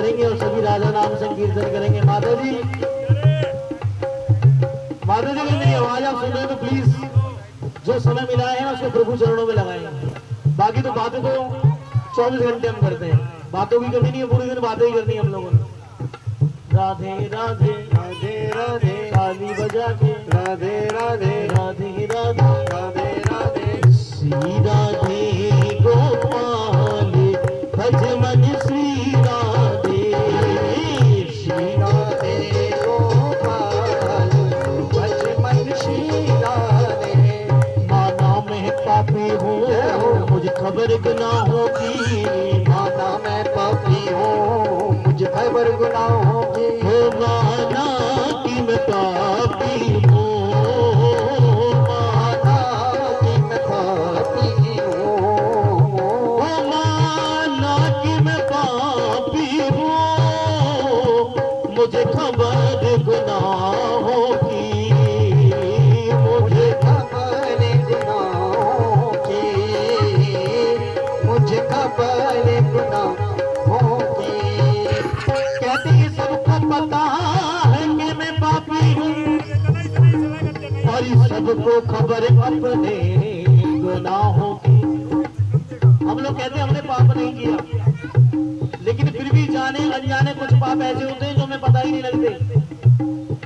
करेंगे और सभी राधा नाम संकीर्तन करेंगे। माता जी मेरी आवाज आप सुन रहे हो तो प्लीज जो समय मिला है उसको प्रभु चरणों में लगाएंगे। बाकी तो बातें तो 24 घंटे हम करते हैं, बातों की कमी नहीं है, पूरे दिन बातें ही करनी है हम लोगों ने। राधे राधे राधे राधे ताली बजा के राधे राधे राधे राधे राधे राधे श्री राधे गोपाल भज मन श्री राधे श्री राधे गोपाल भज मन श्री राधे। माना मैं पापी हूँ मुझे खबर गुनाहों की, माना मैं पापी हूँ मुझे खबर गुनाहों की। हो माना कि मैं पापी हूँ, माना कि मैं पापी हूँ, हो माना कि मैं पापी हूँ मुझे खबर गुनाहों की, मुझे खबर गुनाहों की, मुझे खबर गुनाहों की। कहते हैं सबको पता है कि मैं पापी हूँ और सबको खबर अपने गुनाहों की। हम लोग कहते हैं हमने पाप नहीं किया, लेकिन फिर भी जाने अनजाने कुछ पाप ऐसे होते हैं जो हमें पता ही नहीं लगते।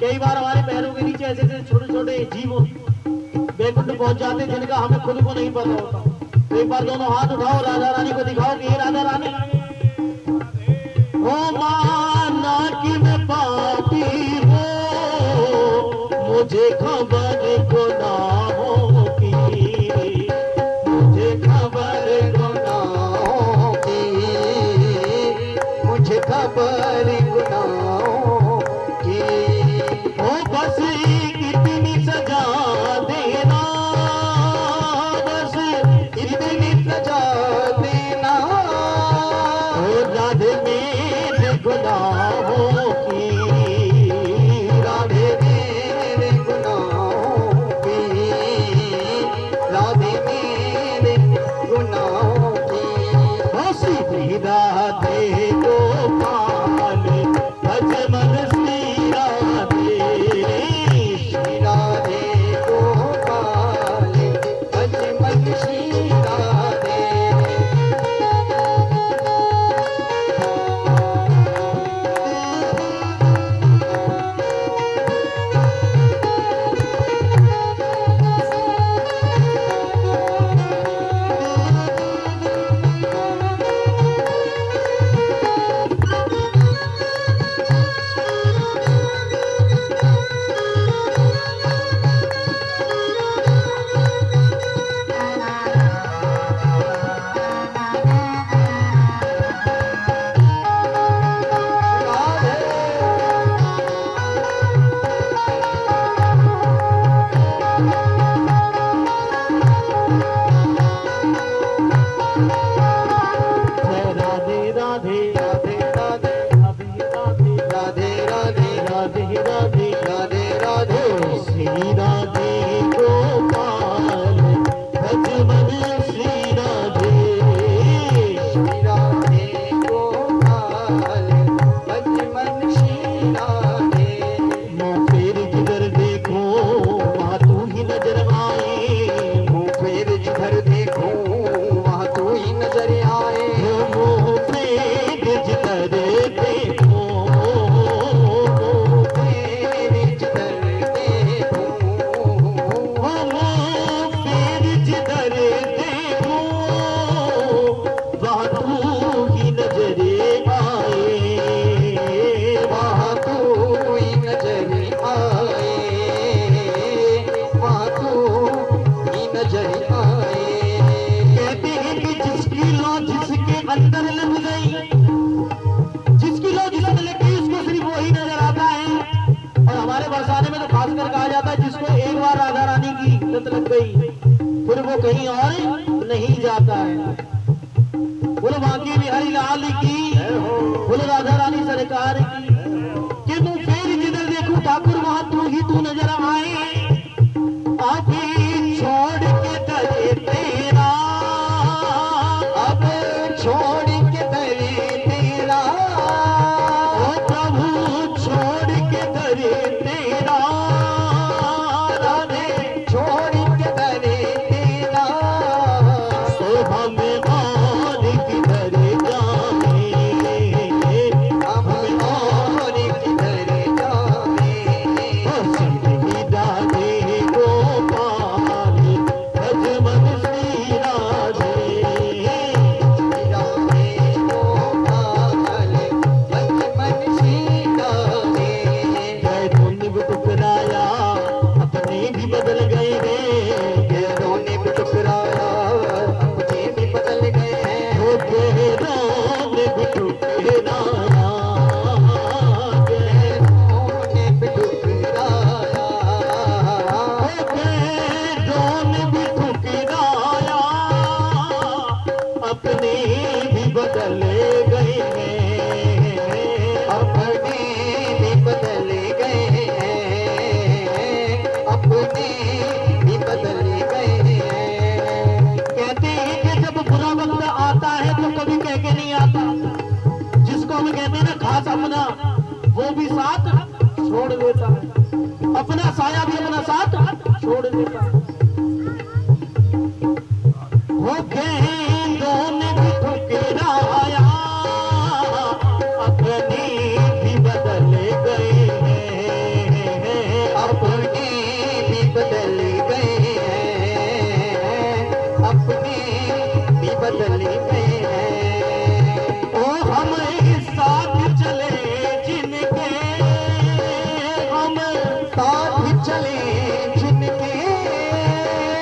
कई बार हमारे पैरों के नीचे ऐसे ऐसे छोटे छोटे जीव बैकुंठ पहुंच जाते जिनका हमें खुद को नहीं पता होता। तो एक बार दोनों हाथ उठाओ, राधा रानी को दिखाओ कि ये राधा रानी हो माना कि मैं पापी हूँ मुझे खबर गुनाहों की, मुझे खबर गुनाहों की, मुझे खबर गुनाहों की। हो बस इतनी सजा देना, बस इतनी सजा देना हो राधे मेरे गुनाहों की, राधे मेरे गुनाहों की, राधे मेरे गुनाहों की। हो सीधी राधे गोपाल भज मन श्री राधे, श्री राधे गोपाल भज मन श्री राधे। अंदर लग गई, जिसकी लो जिसने लगी उसको सिर्फ वही नजर आता है। और हमारे बरसाने में तो खासकर कहा जाता है जिसको एक बार राधा रानी की लत लग गई फिर वो कहीं और नहीं जाता है। बोलो बांके बिहारी लाल की, बोलो राधा रानी सरकार की। कि तू फिर जिधर देखूं ठाकुर वहां तू ही तू नजर आए, अभी छोड़ के दरे तेरा, अब छोड़ के दरे तेरा, गांव में कहते हैं ना, घास अपना वो भी साथ छोड़ देता है, अपना साया भी अपना साथ छोड़ देता है। हो गेंदों ने भी ठुकराया, अपने भी बदल गए हैं, अपने भी बदल गए हैं, अपने भी बदल गए हैं। ओ हम साथ चले जिनके, हम साथ चले जिनके,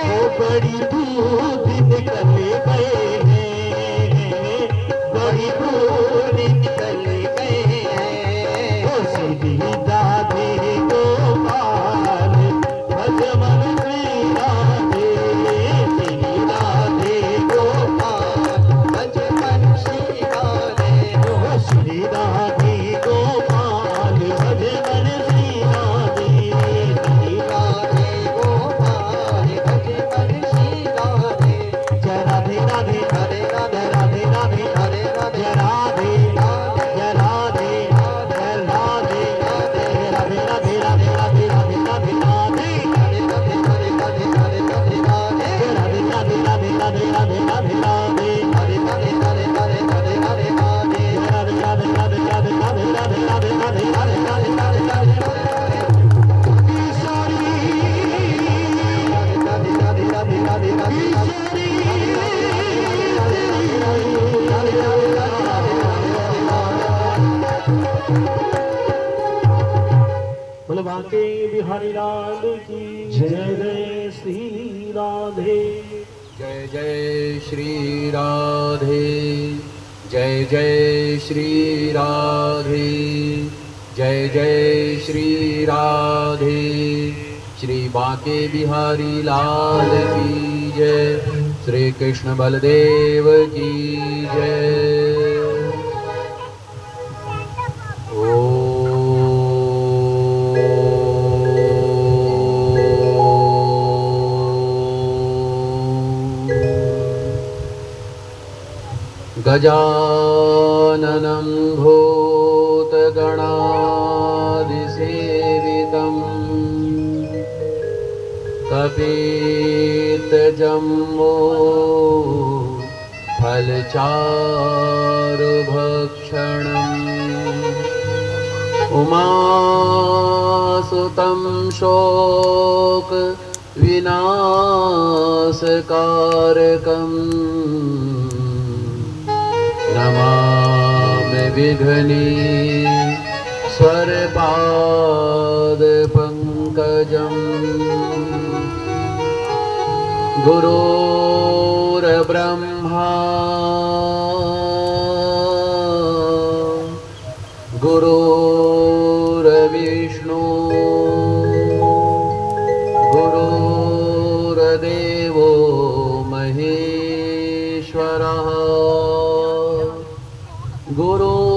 वो बड़ी दूर निकल गए हैं, बड़ी दूर निकल गए हैं। ओ सीधी राधे गोपाल भजमन श्री राधे, सीधी राधे गोपाल भजमन श्री राधे। ओ श्री राधे गोपाल भजमन श्री राधे, श्री राधे गोपाल भजमन श्री राधे। जय राधे राधे हरे राधे, राधे राधे हरे राधे, राधे जय राधे, जय राधे राधे राधे राधे राधे राधे राधे राधे, हरे राधे हरे राधे हरे राधे राधे, राधे राधे राधे राधे राधे राधे राधे, हरे राधे हरे राधे हरे राधे राधे, राधे राधे राधे राधे राधे राधे राधे राधे राधे राधे राधे राधे ईश्वरी, राधे राधे राधे राधे राधे राधे बोले बांके बिहारी लाल की जय, जय श्री राधे। जय जय श्री राधे, जय जय श्री राधे, जय जय श्री राधे। श्री बांके बिहारी लाल की जय, श्री कृष्ण बलदेव की जय। गजाननं भूतगणादिसेवितं कपितजम्बो फलचारुभक्षणम् उमासुतं शोक विनाशकारकम् नमामि विघ्नेश्वरपादपङ्कजम्। गुरुर्ब्रह्मा गुरुर्विष्णु गुरुर्देवो महेश्वरः गुरुर्साक्षात्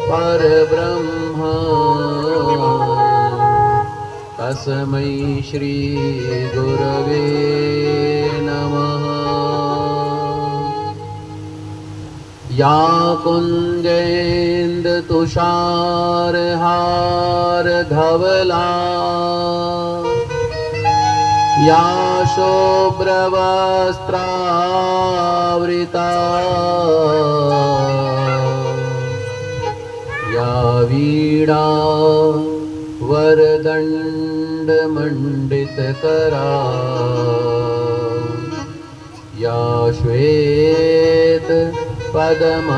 परब्रह्म तस्मै श्री गुरवे नमः। या कुञ्जेन्दुतुषारहारधवला या शुभ्रवस्त्रावृता या वीणा वरदण्डमण्डितकरा या श्वेत पद्मासना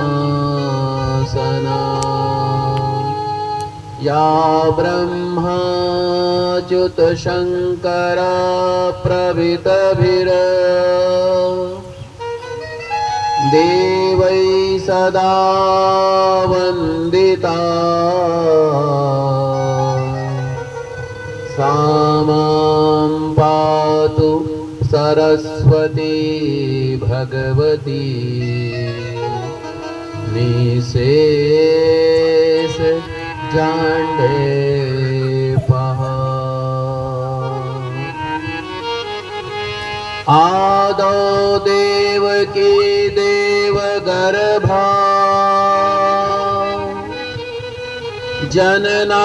या ब्रह्माच्युत शंकर प्रभृतिभिर् देवै सदा वन्दिता सा मां पातु सरस्वती भगवती निशेष जांडे आदौ देवकी गर्भा जनना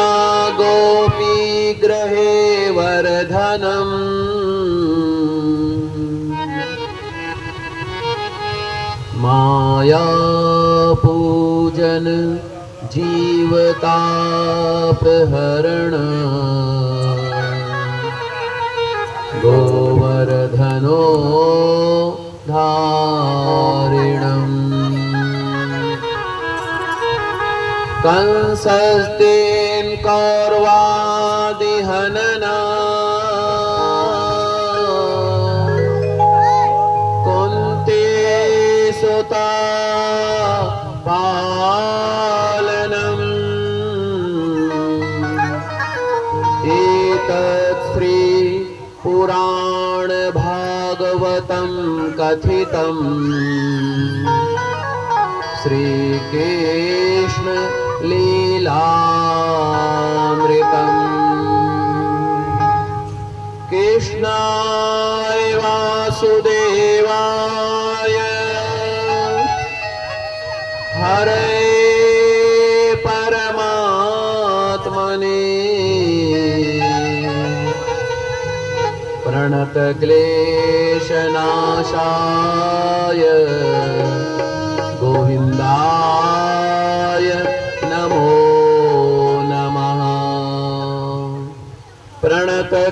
गोपी गृहे वर्धनम् माया पूजन जीवतापहरण गोवर्धनो धारिणम् कंसस्तेन कौरवादिहनना कुन्ती सुता पालनम् एतत् श्री पुराण भागवतं कथितम् श्री कृष्ण लीलामृतम् कृष्णाय वासुदेवाय हरे परमात्मने प्रणतक्लेशनाशाय गोविन्दाय नमो नमः प्रणतक्लेशनाशाय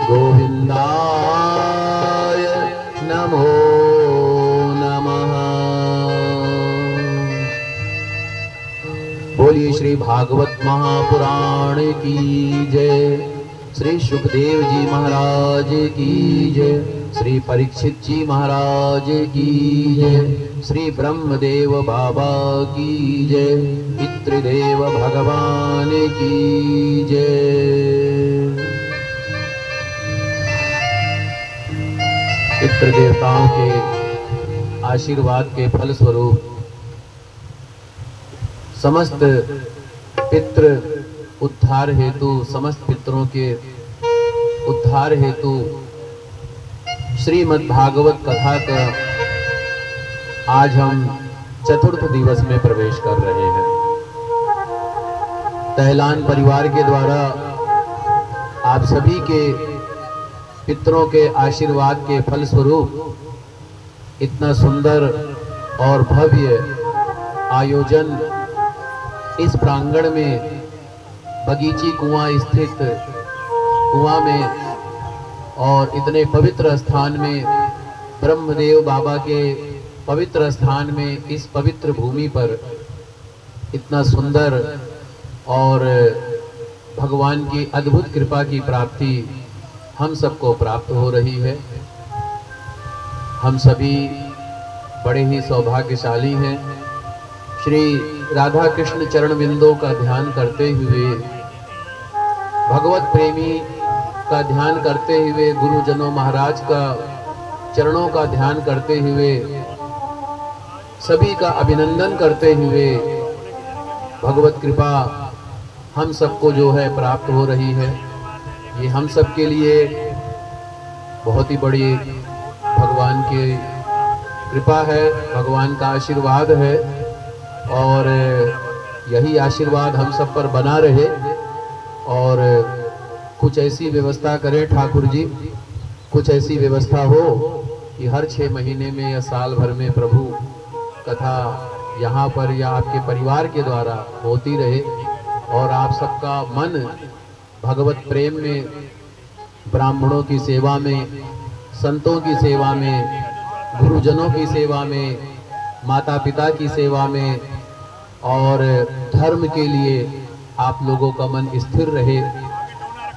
गोविन्दाय नमो नमः। बोलिए श्री भागवत महापुराण की जय, श्री सुखदेव जी महाराज की जय, श्री परीक्षित जी महाराज की जय, श्री ब्रह्मदेव बाबा की जय, पितृदेव भगवान की जय। पितृदेवताओं के आशीर्वाद के फल स्वरूप समस्त पितृ उद्धार हेतु, समस्त पितरों के उद्धार हेतु श्रीमद् भागवत कथा का आज हम चतुर्थ दिवस में प्रवेश कर रहे हैं। तहलान परिवार के द्वारा आप सभी के पितरों के आशीर्वाद के फल स्वरूप इतना सुंदर और भव्य आयोजन इस प्रांगण में बगीची कुआं स्थित कुआं में और इतने पवित्र स्थान में, ब्रह्मदेव बाबा के पवित्र स्थान में, इस पवित्र भूमि पर इतना सुंदर और भगवान की अद्भुत कृपा की प्राप्ति हम सबको प्राप्त हो रही है। हम सभी बड़े ही सौभाग्यशाली हैं। श्री राधा कृष्ण चरण बिंदों का ध्यान करते हुए, भगवत प्रेमी का ध्यान करते हुए, गुरुजनों महाराज का चरणों का ध्यान करते हुए, सभी का अभिनंदन करते हुए भगवत कृपा हम सबको जो है प्राप्त हो रही है। ये हम सब के लिए बहुत ही बड़ी भगवान की कृपा है, भगवान का आशीर्वाद है और यही आशीर्वाद हम सब पर बना रहे। और कुछ ऐसी व्यवस्था करें ठाकुर जी, कुछ ऐसी व्यवस्था हो कि हर 6 महीने में या साल भर में प्रभु कथा यहाँ पर या आपके परिवार के द्वारा होती रहे और आप सबका मन भगवत प्रेम में, ब्राह्मणों की सेवा में, संतों की सेवा में, गुरुजनों की सेवा में, माता पिता की सेवा में और धर्म के लिए आप लोगों का मन स्थिर रहे,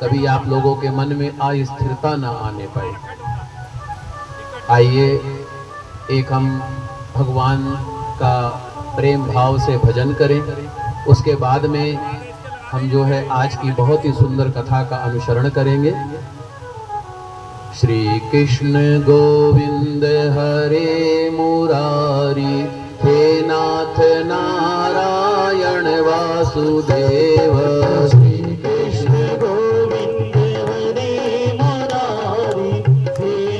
कभी आप लोगों के मन में अस्थिरता न आने पाए। आइए एक हम भगवान का प्रेम भाव से भजन करें, उसके बाद में हम जो है आज की बहुत ही सुंदर कथा का अनुसरण करेंगे। श्री कृष्ण गोविंद हरे मुरारी, हे नाथ नारायण वासुदेव। श्री कृष्ण गोविंद हरे मुरारी, हे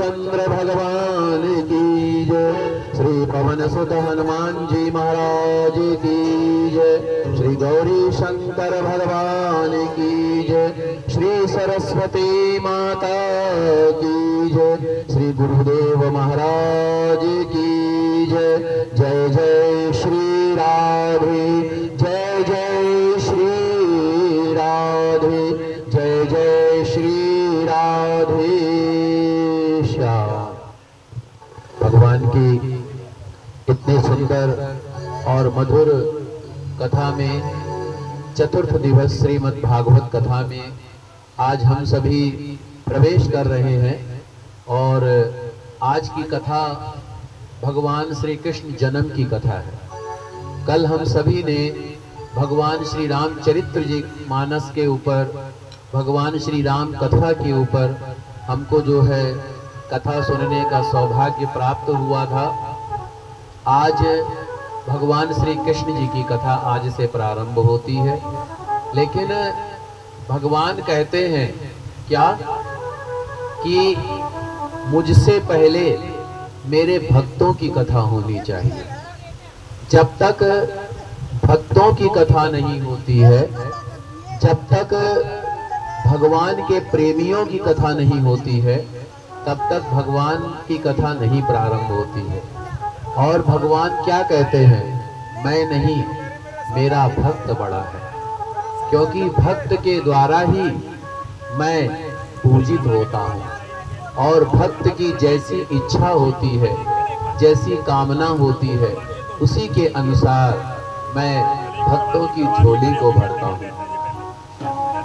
रामचंद्र भगवान की जय। श्री पवन सुत हनुमान जी महाराज की जय। श्री गौरी शंकर भगवान की जय। श्री सरस्वती माता की जय। श्री गुरुदेव महाराज की जय। जय जय श्री राधे, जय जय श्री राधे, जय जय श्री राधे श्याम। भगवान की इतने सुंदर और मधुर कथा में, चतुर्थ दिवस श्रीमद् भागवत कथा में आज हम सभी प्रवेश कर रहे हैं। और आज की कथा भगवान श्री कृष्ण जन्म की कथा है। कल हम सभी ने भगवान श्री रामचरित्र जी मानस के ऊपर, भगवान श्री राम कथा के ऊपर हमको जो है कथा सुनने का सौभाग्य प्राप्त हुआ था। आज भगवान श्री कृष्ण जी की कथा आज से प्रारंभ होती है। लेकिन भगवान कहते हैं क्या कि मुझसे पहले मेरे भक्तों की कथा होनी चाहिए। जब तक भक्तों की कथा नहीं होती है, जब तक भगवान के प्रेमियों की कथा नहीं होती है, तब तक भगवान की कथा नहीं प्रारंभ होती है। और भगवान क्या कहते हैं? मैं नहीं, मेरा भक्त बड़ा है। क्योंकि भक्त के द्वारा ही मैं पूजित होता हूँ। और भक्त की जैसी इच्छा होती है, जैसी कामना होती है, उसी के अनुसार मैं भक्तों की झोली को भरता हूँ।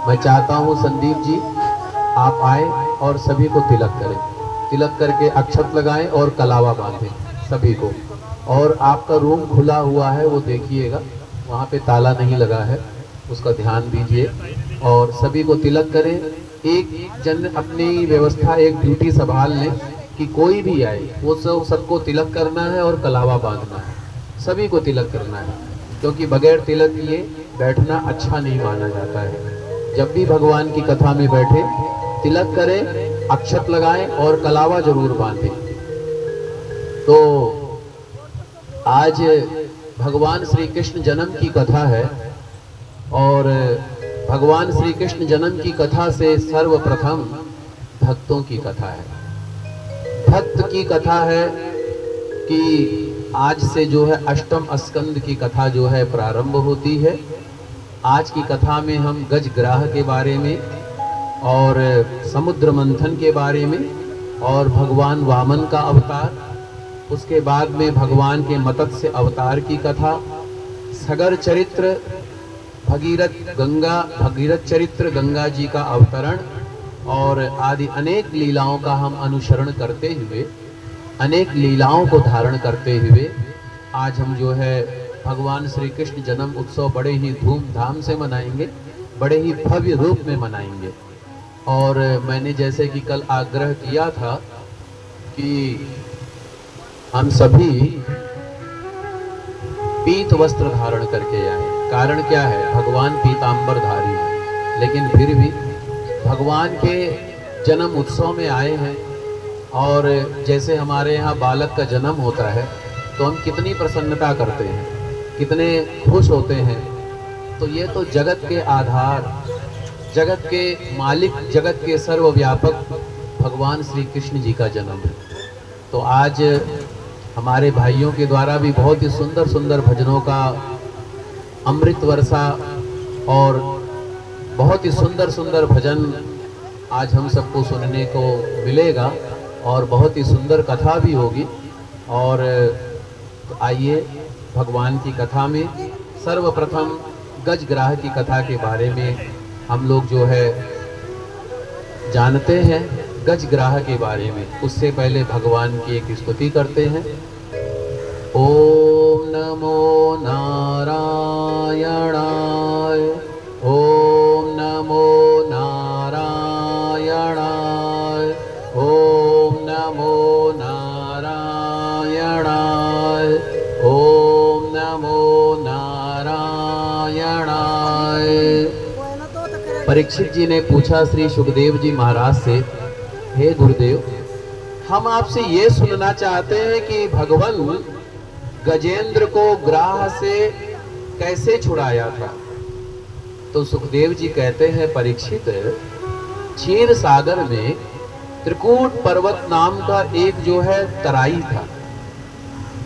मैं चाहता हूँ संदीप जी आप आए और सभी को तिलक करें। तिलक करके अक्षत लगाएं और कलावा बांधें सभी को। और आपका रूम खुला हुआ है, वो देखिएगा, वहाँ पे ताला नहीं लगा है, उसका ध्यान दीजिए। और सभी को तिलक करें। एक जन अपनी व्यवस्था, एक ड्यूटी संभाल लें कि कोई भी आए वो सबको तिलक करना है और कलावा बांधना है। सभी को तिलक करना है, क्योंकि बगैर तिलक किए बैठना अच्छा नहीं माना जाता है। जब भी भगवान की कथा में बैठे तिलक करें, अक्षत लगाएं और कलावा जरूर बांधें। तो आज भगवान श्री कृष्ण जन्म की कथा है। और भगवान श्री कृष्ण जन्म की कथा से सर्वप्रथम भक्तों की कथा है। भक्त की कथा है कि आज से जो है अष्टम स्कंद की कथा जो है प्रारंभ होती है। आज की कथा में हम गजग्राह के बारे में और समुद्र मंथन के बारे में और भगवान वामन का अवतार, उसके बाद में भगवान के मत्स्य अवतार की कथा, सगर चरित्र, भगीरथ चरित्र, गंगा जी का अवतरण और आदि अनेक लीलाओं का हम अनुसरण करते हुए, अनेक लीलाओं को धारण करते हुए आज हम जो है भगवान श्री कृष्ण जन्म उत्सव बड़े ही धूमधाम से मनाएंगे, बड़े ही भव्य रूप में मनाएंगे। और मैंने जैसे कि कल आग्रह किया था कि हम सभी पीत वस्त्र धारण करके आए। कारण क्या है? भगवान पीतांबरधारी है, लेकिन फिर भी भगवान के जन्म उत्सव में आए हैं। और जैसे हमारे यहाँ बालक का जन्म होता है तो हम कितनी प्रसन्नता करते हैं, कितने खुश होते हैं। तो ये तो जगत के आधार, जगत के मालिक, जगत के सर्वव्यापक भगवान श्री कृष्ण जी का जन्म है। तो आज हमारे भाइयों के द्वारा भी बहुत ही सुंदर सुंदर भजनों का अमृत वर्षा और बहुत ही सुंदर सुंदर भजन आज हम सबको सुनने को मिलेगा और बहुत ही सुंदर कथा भी होगी। और आइए भगवान की कथा में सर्वप्रथम गजग्राह की कथा के बारे में हम लोग जो है जानते हैं। गजग्राह के बारे में उससे पहले भगवान की एक स्तुति करते हैं। ओम नमो नारायणाय, ओम नमो नारायणाय, ओम नमो नारायणाय, ओम नमो नारायणाय। परीक्षित जी ने पूछा श्री सुखदेव जी महाराज से, हे गुरुदेव, हम आपसे ये सुनना चाहते हैं कि भगवान गजेंद्र को ग्राह से कैसे छुड़ाया था। तो सुखदेव जी कहते हैं, परीक्षित, क्षीर सागर में त्रिकूट पर्वत नाम का एक जो है तराई था,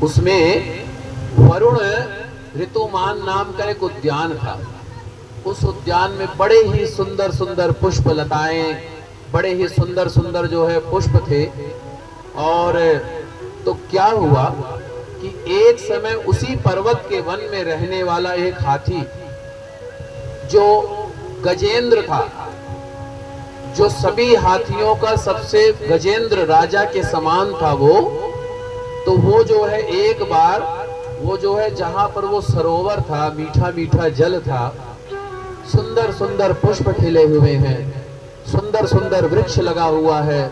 उसमें वरुण ऋतुमान नाम का एक उद्यान था। उस उद्यान में बड़े ही सुंदर सुंदर पुष्प लताएं, बड़े ही सुंदर सुंदर जो है पुष्प थे। और तो क्या हुआ कि एक समय उसी पर्वत के वन में रहने वाला एक हाथी जो गजेंद्र था, जो सभी हाथियों का सबसे गजेंद्र राजा के समान था, वो जो है एक बार वो जो है जहां पर वो सरोवर था, मीठा मीठा जल था, सुंदर सुंदर पुष्प खिले हुए हैं, सुंदर सुंदर वृक्ष लगा हुआ है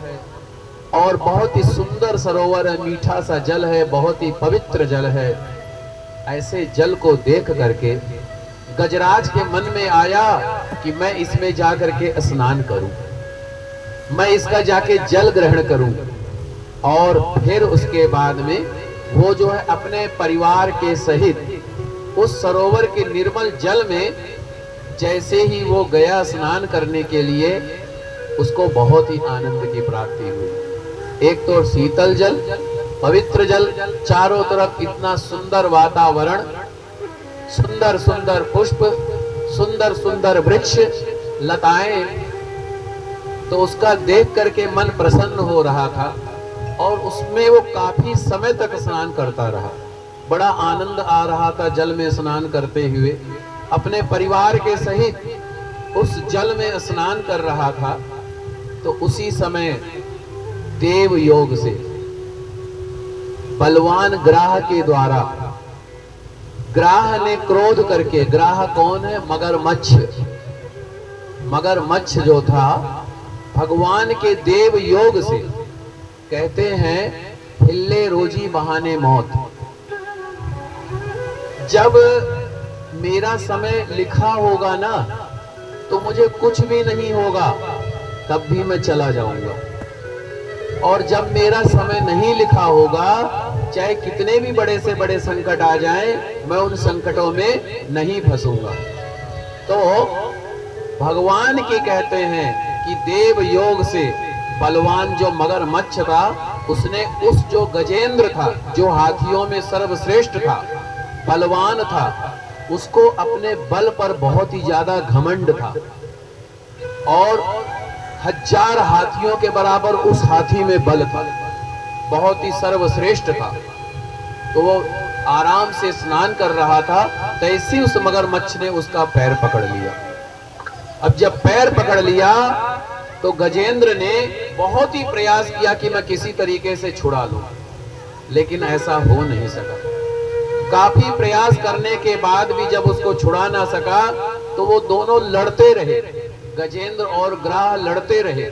और बहुत ही सुंदर सरोवर है, मीठा सा जल है, बहुत ही पवित्र जल है। ऐसे जल को देख करके गजराज के मन में आया कि मैं इसमें जाकर के स्नान करूं, मैं इसका जाके जल ग्रहण करूं। और फिर उसके बाद में वो जो है अपने परिवार के सहित उस सरोवर के निर्मल जल में जैसे ही वो गया स्नान करने के लिए, उसको बहुत ही आनंद की प्राप्ति हुई। एक तो शीतल जल, पवित्र जल, चारों तरफ इतना सुंदर वातावरण, सुंदर सुंदर पुष्प, सुंदर सुंदर वृक्ष, लताएं, तो उसका देख करके मन प्रसन्न हो रहा था और उसमें वो काफी समय तक स्नान करता रहा। बड़ा आनंद आ रहा था जल में स्नान करते हुए, अपने परिवार के सहित उस जल में स्नान कर रहा था। तो उसी समय देव योग से बलवान ग्राह के द्वारा, ग्राह ने क्रोध करके, ग्राह कौन है? मगरमच्छ। मगरमच्छ जो था भगवान के देव योग से, कहते हैं हिले रोजी बहाने मौत, जब मेरा समय लिखा होगा ना तो मुझे कुछ भी नहीं होगा, तब भी मैं चला जाऊंगा। और जब मेरा समय नहीं लिखा होगा, चाहे कितने भी बड़े से बड़े संकट आ जाएं, मैं उन संकटों में नहीं फंसूंगा। तो भगवान के कहते हैं कि देव योग से बलवान जो मगरमच्छ था, उसने उस जो गजेंद्र था, जो हाथियों में सर्वश्रेष्ठ था, बलवान था, उसको अपने बल पर बहुत ही ज्यादा घमंड था और 1000 हाथियों के बराबर उस हाथी में बल था, बहुत ही सर्वश्रेष्ठ था। तो वो आराम से स्नान कर रहा था, तैसे उस मगरमच्छ ने उसका पैर पकड़ लिया। अब जब पैर पकड़ लिया तो गजेंद्र ने बहुत ही प्रयास किया कि मैं किसी तरीके से छुड़ा लूं, लेकिन ऐसा हो नहीं सका। काफी प्रयास करने के बाद भी जब उसको छुड़ा ना सका तो वो दोनों लड़ते रहे, गजेंद्र और ग्राह लड़ते रहे।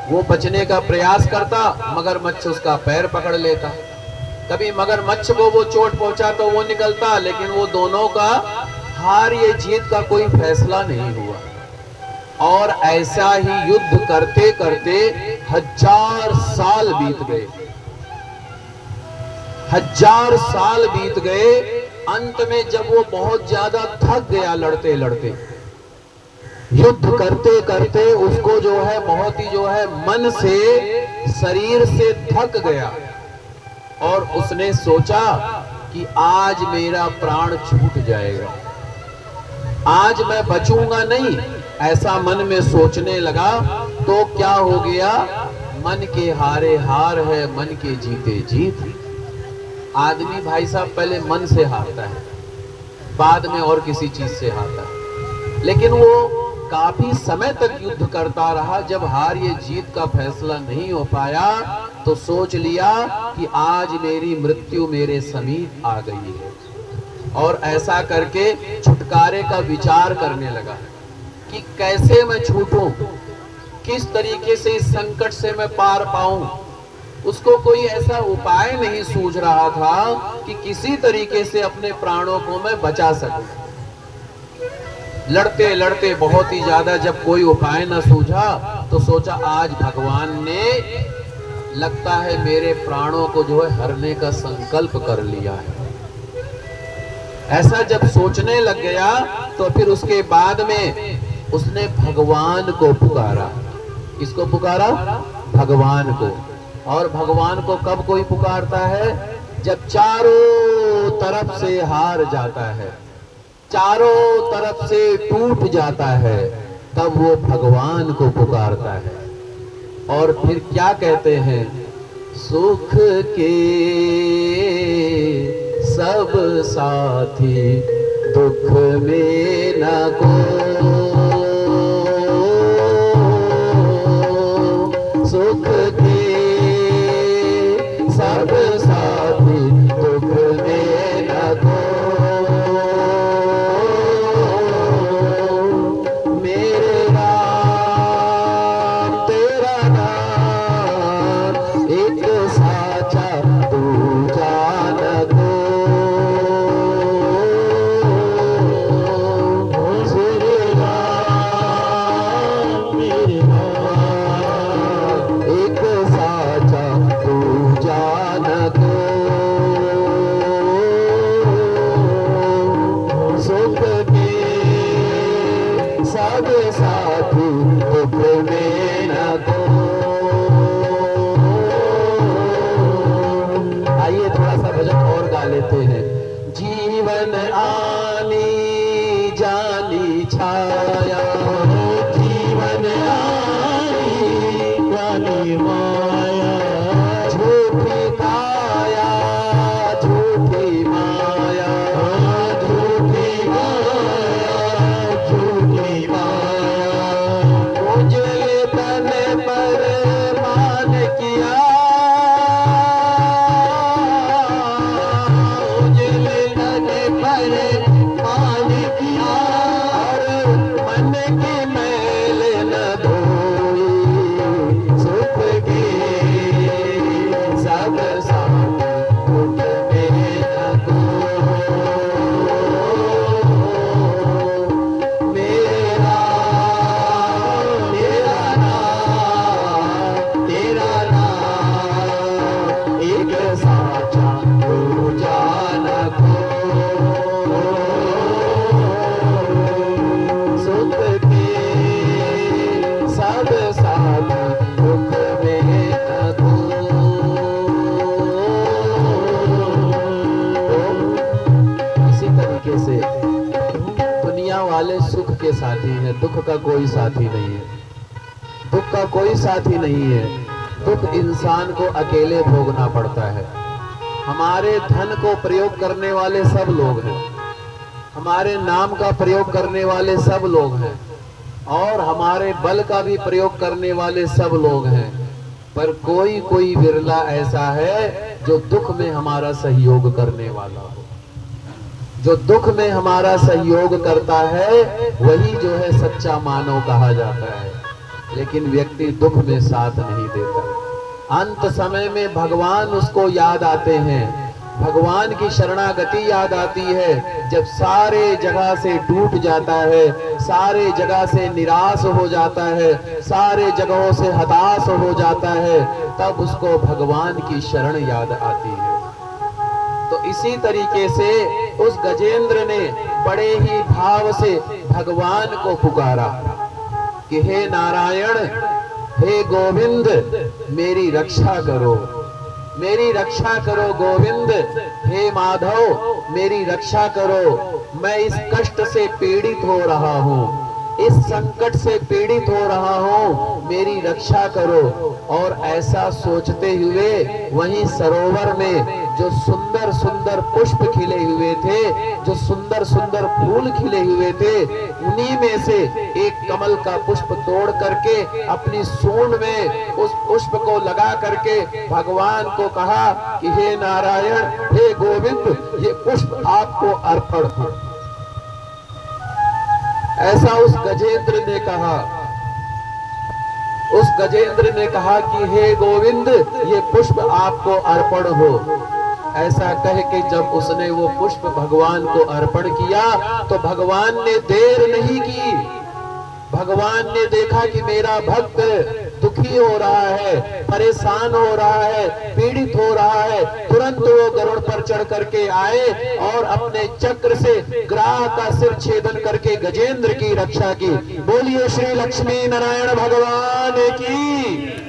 वो बचने का प्रयास करता, मगरमच्छ उसका पैर पकड़ लेता। कभी मगरमच्छ को वो चोट पहुंचा तो वो निकलता, लेकिन वो दोनों का हार ये जीत का कोई फैसला नहीं हुआ। और ऐसा ही युद्ध करते करते 1000 साल बीत गए, 1000 साल बीत गए। अंत में जब वो बहुत ज्यादा थक गया लड़ते लड़ते, युद्ध करते करते, उसको जो है बहुत ही जो है मन से, शरीर से थक गया और उसने सोचा कि आज मेरा प्राण छूट जाएगा, आज मैं बचूंगा नहीं, ऐसा मन में सोचने लगा। तो क्या हो गया? मन के हारे हार है, मन के जीते जीत। आदमी भाई साहब पहले मन से हारता है, बाद में और किसी चीज से हारता है। लेकिन वो काफी समय तक युद्ध करता रहा। जब हार ये जीत का फैसला नहीं हो पाया तो सोच लिया कि आज मेरी मृत्यु मेरे समीप आ गई है, और ऐसा करके छुटकारे का विचार करने लगा कि कैसे मैं छूटूं, किस तरीके से इस संकट से मैं पार पाऊं। उसको कोई ऐसा उपाय नहीं सूझ रहा था कि किसी तरीके से अपने प्राणों को मैं बचा सकूं। लड़ते लड़ते बहुत ही ज्यादा जब कोई उपाय न सूझा तो सोचा आज भगवान ने लगता है मेरे प्राणों को जो है हरने का संकल्प कर लिया है। ऐसा जब सोचने लग गया तो फिर उसके बाद में उसने भगवान को पुकारा। किसको पुकारा? भगवान को। और भगवान को कब कोई पुकारता है? जब चारों तरफ से हार जाता है, चारों तरफ से टूट जाता है, तब वो भगवान को पुकारता है। और फिर क्या कहते हैं? सुख के सब साथी दुख में न को, सुख के सब साथी दुख में न को, मेरे राम तेरा नाम एक साचा तू जान को, श्री राम मेरे राम एक साचा तू जान को, सुख के सब साथी दुख में न को। आइए थोड़ा सा भजन और गा लेते हैं। जीवन आनी जानी छाया, जीवन आनी जानी माया, झूठी काया झूठी माया, झूठी माया झूठी माया, मुझे तन पर मान किया, मुझे तन पर मान किया, और मन की मैल न धोई, सुख के सब साथ दुख में न को, मेरा तेरा नाम तेरा नाम एक साचा तू जान को, सुख के सब साथ दुख में न को। इसी तरीके से दुनिया वाले सुख के साथी हैं, दुख का कोई साथी नहीं है, दुख का कोई साथी नहीं है। दुख इंसान को अकेले भोगना पड़ता है। हमारे धन को प्रयोग करने वाले सब लोग हैं, हमारे नाम का प्रयोग करने वाले सब लोग हैं, और हमारे बल का भी प्रयोग करने वाले सब लोग हैं, पर कोई कोई विरला ऐसा है जो दुख में हमारा सहयोग करने वाला हो। जो दुख में हमारा सहयोग करता है वही जो है सच्चा मानव कहा जाता है, लेकिन व्यक्ति दुख में साथ नहीं देता। अंत समय में भगवान उसको याद आते हैं, भगवान की शरणागति याद आती है। जब सारे जगह से टूट जाता है, सारे जगह से निराश हो जाता है, सारे जगहों से हताश हो जाता है, तब उसको भगवान की शरण याद आती है। तो इसी तरीके से उस गजेंद्र ने बड़े ही भाव से भगवान को पुकारा कि हे नारायण, हे गोविंद, मेरी रक्षा करो, मेरी रक्षा करो गोविंद, हे माधव मेरी रक्षा करो, मैं इस कष्ट से पीड़ित हो रहा हूँ, इस संकट से पीड़ित हो रहा हूँ, मेरी रक्षा करो। और ऐसा सोचते हुए वहीं सरोवर में जो सुंदर सुंदर पुष्प खिले हुए थे, जो सुंदर सुंदर फूल खिले हुए थे, उन्हीं में से एक कमल का पुष्प तोड़ करके अपनी सूंड में उस पुष्प को लगा करके भगवान को कहा कि हे नारायण, हे गोविंद, ये पुष्प आपको अर्पण हो। ऐसा उस गजेंद्र ने कहा, उस गजेंद्र ने कहा कि हे गोविंद, ये पुष्प आपको अर्पण हो। ऐसा कह के जब उसने वो पुष्प भगवान को अर्पण किया तो भगवान ने देर नहीं की। भगवान ने देखा कि मेरा भक्त दुखी हो रहा है, परेशान हो रहा है, पीड़ित हो रहा है, तुरंत वो गरुड़ पर चढ़ करके आए और अपने चक्र से ग्राह का सिर छेदन करके गजेंद्र की रक्षा की। बोलिए श्री लक्ष्मी नारायण भगवान की।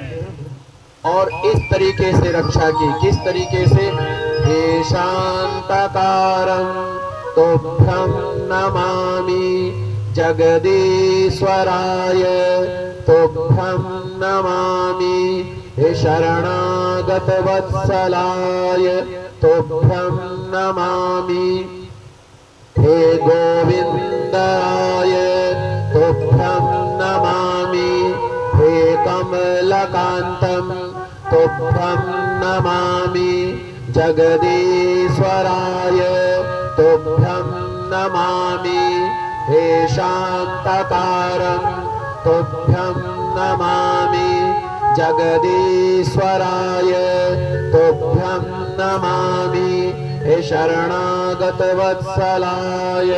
और इस तरीके से रक्षा की। किस तरीके से? हे शांतकारं तोभ्यं नमामि जगदीश्वराय तोभ्यं नमामि हे शरणागत वत्सलाय तोभ्यं नमामि हे गोविंदाय तोभ्यं नमामि हे कमलकांतं तोभ्यं नमामि जगदीश्वराय तोभ्यं नमामि हे शांतकारं तोभ्यं नमामि जगदीश्वराय तोभ्यं नमामि हे शरणागत वत्सलाय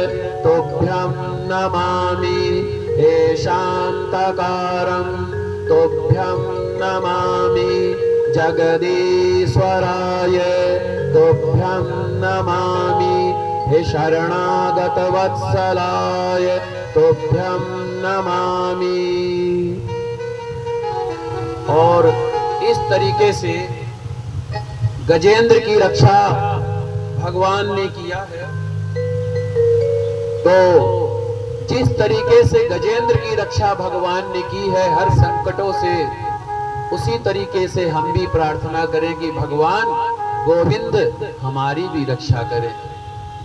तोभ्यं नमामि हे शांतकारं तोभ्यं नमामि जगदीश्वराय तोभ्यं नमामि हे शरणागत वत्सलाय तोभ्यं नमामि। और इस तरीके से गजेंद्र की रक्षा भगवान ने किया है। तो जिस तरीके से गजेंद्र की रक्षा भगवान ने की है हर संकटों से, उसी तरीके से हम भी प्रार्थना करें कि भगवान गोविंद हमारी भी रक्षा करें,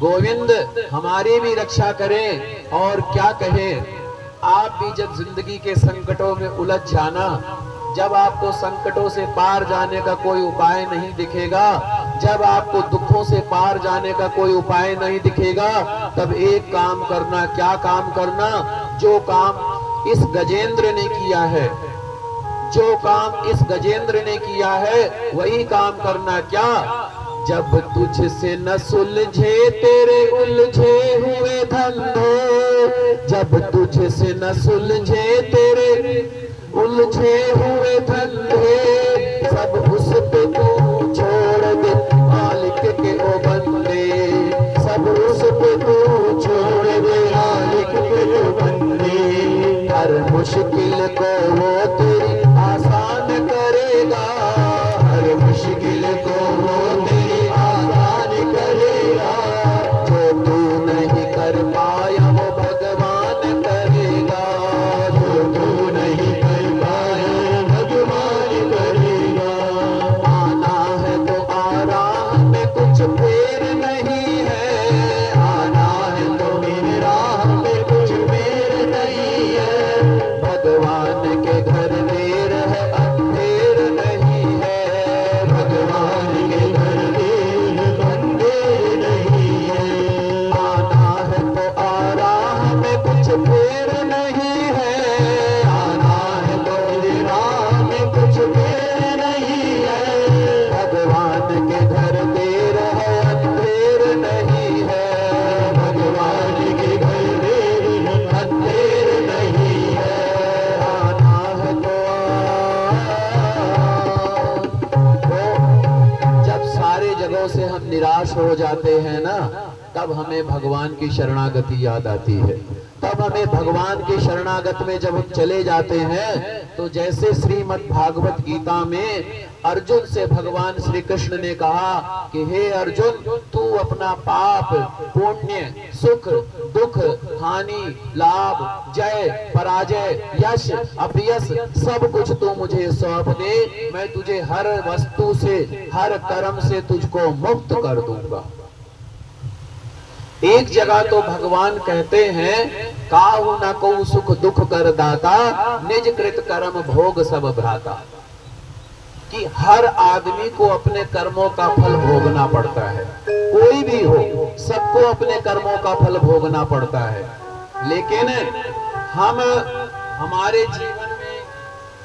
गोविंद हमारी भी रक्षा करें। और क्या कहें, आप भी जब जिंदगी के संकटों में उलझ जाना, जब आपको संकटों से पार जाने का कोई उपाय नहीं दिखेगा, जब आपको दुखों से पार जाने का कोई उपाय नहीं दिखेगा, तब एक काम करना। क्या काम करना? जो काम इस गजेंद्र ने किया है, जो काम इस गजेंद्र ने किया है वही काम करना। क्या? जब तुझसे न सुलझे तेरे उलझे हुए धंधे, जब तुझसे न सुलझे तेरे उलझे हुए धंधे, सब उस पे तू छोड़ दे मालिक के ओ बंदे, सब उस पे तू छोड़ दे मालिक के ओ बंदे। हर मुश्किल को वो तेरी आसान करेगा, हर मुश्किल को वो तेरी आसान करेगा। जो तू नहीं कर पाया वो भगवान करेगा, जो तू नहीं कर पाया भगवान करेगा। आना है तो आ राह में कुछ फेर नहीं है, आना है तो मेरी राह में कुछ फेर नहीं है। भगवान के घर देर है अंधेर नहीं है, भगवान के घर देर अंधेर नहीं है। आना है तो आ राह में कुछ फेर नहीं है, आना है तो मेरी राह में कुछ फेर नहीं है। भगवान के घर देर है अंधेर नहीं है, भगवान के घर देर अंधेर नहीं है। आना है तो जब सारे जगहों से हम निराश हो जाते हैं ना, तब हमें भगवान की शरणागति याद आती है। तब हमें भगवान की शरणागत में जब हम चले जाते हैं, तो जैसे श्रीमद् भागवत गीता में अर्जुन से भगवान श्री कृष्ण ने कहा कि हे अर्जुन, तू अपना पाप, पुण्य, सुख, दुख, हानि, लाभ, जय, पराजय, यश, अपयश सब कुछ तू मुझे सौंप दे, मैं तुझे हर वस्तु से, हर कर्म से तुझको मुक्त कर दूंगा। एक जगह तो भगवान कहते हैं, काहू न को सुख दुख कर दाता, निज कृत कर्म भोग सब भ्राता। कि हर आदमी को अपने कर्मों का फल भोगना पड़ता है, कोई भी हो, सबको अपने कर्मों का फल भोगना पड़ता है। लेकिन हम हमारे जीवन में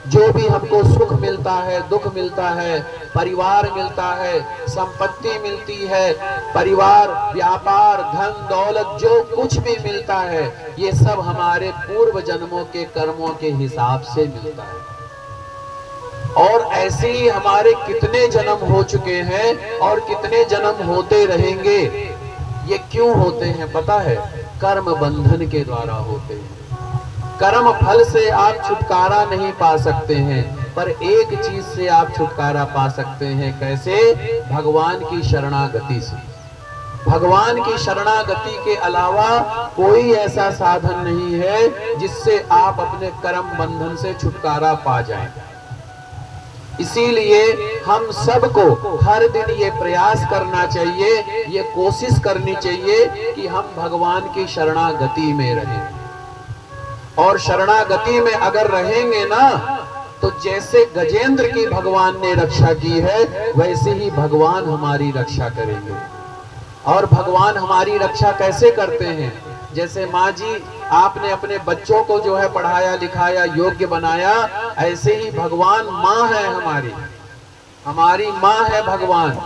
जो भी हमको सुख मिलता है, दुख मिलता है, परिवार मिलता है, संपत्ति मिलती है, परिवार, व्यापार, धन दौलत, जो कुछ भी मिलता है, ये सब हमारे पूर्व जन्मों के कर्मों के हिसाब से मिलता है। और ऐसे ही हमारे कितने जन्म हो चुके हैं और कितने जन्म होते रहेंगे। ये क्यों होते हैं पता है? कर्म बंधन के द्वारा होते हैं। कर्म फल से आप छुटकारा नहीं पा सकते हैं, पर एक चीज से आप छुटकारा पा सकते हैं। कैसे? भगवान की शरणागति से। भगवान की शरणागति के अलावा कोई ऐसा साधन नहीं है जिससे आप अपने कर्म बंधन से छुटकारा पा जाएं। इसीलिए हम सबको हर दिन ये प्रयास करना चाहिए, ये कोशिश करनी चाहिए कि हम भगवान की शरणागति में रहें। और शरणागति में अगर रहेंगे ना, तो जैसे गजेंद्र की भगवान ने रक्षा की है, वैसे ही भगवान हमारी रक्षा करेंगे। और भगवान हमारी रक्षा कैसे करते हैं? जैसे माँ जी आपने अपने बच्चों को जो है पढ़ाया लिखाया योग्य बनाया, ऐसे ही भगवान माँ है हमारी माँ है भगवान।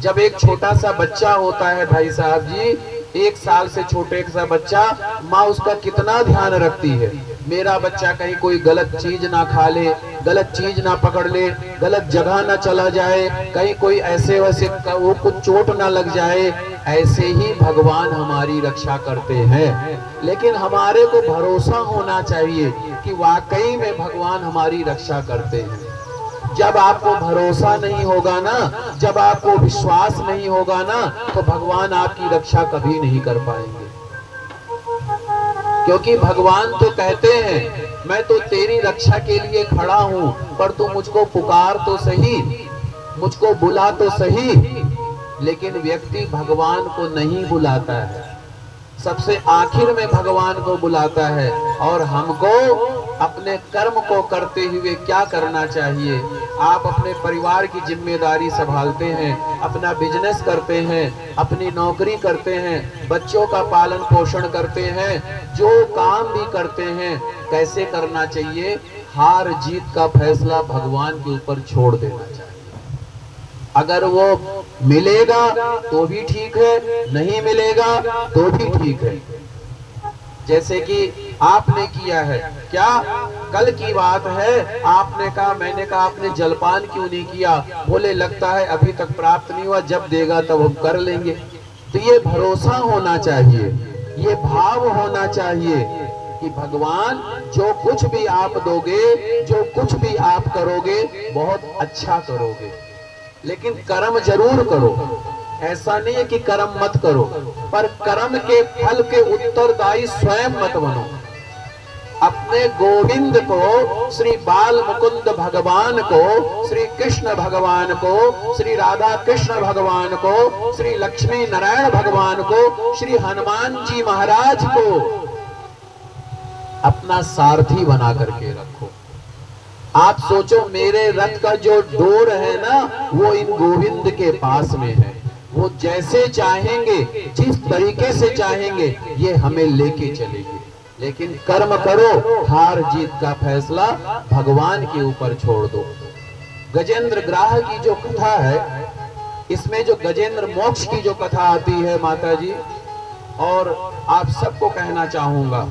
जब एक छोटा सा बच्चा होता है भाई साहब जी, 1 साल से छोटे सा बच्चा, माँ उसका कितना ध्यान रखती है। मेरा बच्चा कहीं कोई गलत चीज ना खा ले, गलत चीज ना पकड़ ले, गलत जगह ना चला जाए, कहीं कोई ऐसे वैसे वो कुछ चोट ना लग जाए। ऐसे ही भगवान हमारी रक्षा करते हैं। लेकिन हमारे को भरोसा होना चाहिए कि वाकई में भगवान हमारी रक्षा करते हैं। जब आपको भरोसा नहीं होगा ना, जब आपको विश्वास नहीं होगा ना, तो भगवान आपकी रक्षा कभी नहीं कर पाएंगे। क्योंकि भगवान तो कहते हैं, मैं तो तेरी रक्षा के लिए खड़ा हूं, पर तू मुझको पुकार तो सही, मुझको बुला तो सही। लेकिन व्यक्ति भगवान को नहीं बुलाता है, सबसे आखिर में भगवान को बुलाता है। और हमको अपने कर्म को करते हुए क्या करना चाहिए? आप अपने परिवार की जिम्मेदारी संभालते हैं, अपना बिजनेस करते हैं, अपनी नौकरी करते हैं, बच्चों का पालन पोषण करते हैं, जो काम भी करते हैं, कैसे करना चाहिए? हार जीत का फैसला भगवान के ऊपर छोड़ देना चाहिए। अगर वो मिलेगा तो भी ठीक है, नहीं मिलेगा तो भी ठीक है। जैसे कि आपने किया है, क्या कल की बात है, आपने कहा, मैंने कहा आपने जलपान क्यों नहीं किया? बोले लगता है अभी तक प्राप्त नहीं हुआ, जब देगा तब हम कर लेंगे। तो ये भरोसा होना चाहिए, ये भाव होना चाहिए कि भगवान जो कुछ भी आप दोगे, जो कुछ भी आप करोगे, बहुत अच्छा करोगे। लेकिन कर्म जरूर करो, ऐसा नहीं है कि कर्म मत करो, पर कर्म के फल के उत्तरदायी स्वयं मत बनो। अपने गोविंद को, श्री बाल मुकुंद भगवान को, श्री कृष्ण भगवान को, श्री राधा कृष्ण भगवान को, श्री लक्ष्मी नारायण भगवान को, श्री हनुमान जी महाराज को अपना सारथी बना करके रखो। आप सोचो, मेरे रथ का जो डोर है ना, वो इन गोविंद के पास में है। वो जैसे चाहेंगे, जिस तरीके से चाहेंगे, ये हमें लेके चलेंगे। लेकिन कर्म करो, हार जीत का फैसला भगवान के ऊपर छोड़ दो। गजेंद्र ग्राह की जो कथा है, इसमें जो गजेंद्र मोक्ष की जो कथा आती है माता जी, और आप सबको कहना चाहूंगा,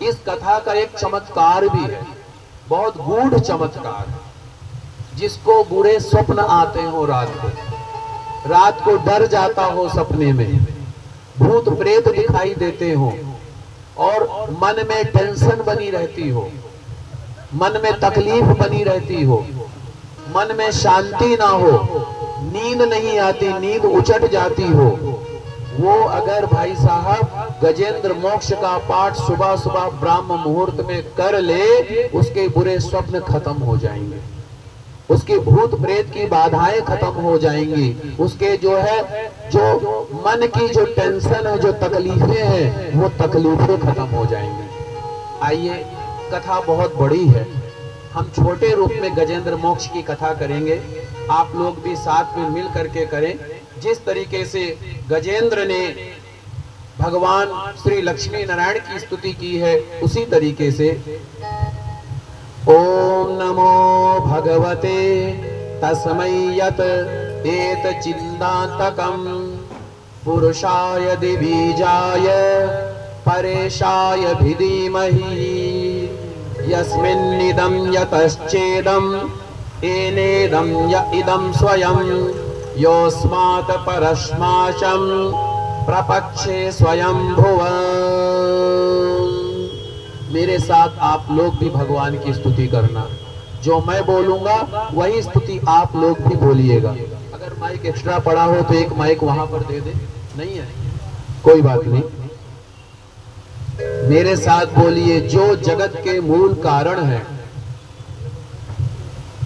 इस कथा का एक चमत्कार भी है, बहुत गूढ़ चमत्कार। जिसको बुरे स्वप्न आते हो, रात को डर जाता हो, सपने में भूत प्रेत दिखाई देते हो, और मन में टेंशन बनी रहती हो, मन में तकलीफ बनी रहती हो, मन में शांति ना हो, नींद नहीं आती, नींद उचट जाती हो, वो अगर भाई साहब गजेंद्र मोक्ष का पाठ सुबह सुबह ब्राह्म मुहूर्त में कर ले, उसके बुरे स्वप्न खत्म हो जाएंगे, उसकी भूत प्रेत की बाधाएं खत्म हो जाएंगी, उसके जो है, जो मन की जो टेंशन है, जो तकलीफें हैं, वो तकलीफें खत्म हो जाएंगी। आइए, कथा बहुत बड़ी है, हम छोटे रूप में गजेंद्र मोक्ष की कथा करेंगे। आप लोग भी साथ में मिल करके करें। जिस तरीके से गजेंद्र ने भगवान श्री लक्ष्मी नारायण की स्तुति की है, उसी तरीके से ओम नमो भगवते तस्मै यत एत चिन्तान्तकं पुरुषाय दिवीजाय परेशाय भिधीमहि यस्मिन्निदं यतश्चेदं एनेदं य इदं स्वयं योऽस्मात् परस्माशं प्रपक्षे स्वयं भुव। मेरे साथ आप लोग भी भगवान की स्तुति करना। जो मैं बोलूंगा वही स्तुति आप लोग भी बोलिएगा। अगर माइक एक्स्ट्रा पड़ा हो तो एक माइक वहां पर दे दे। नहीं है कोई बात नहीं। मेरे साथ बोलिए, जो जगत के मूल कारण है।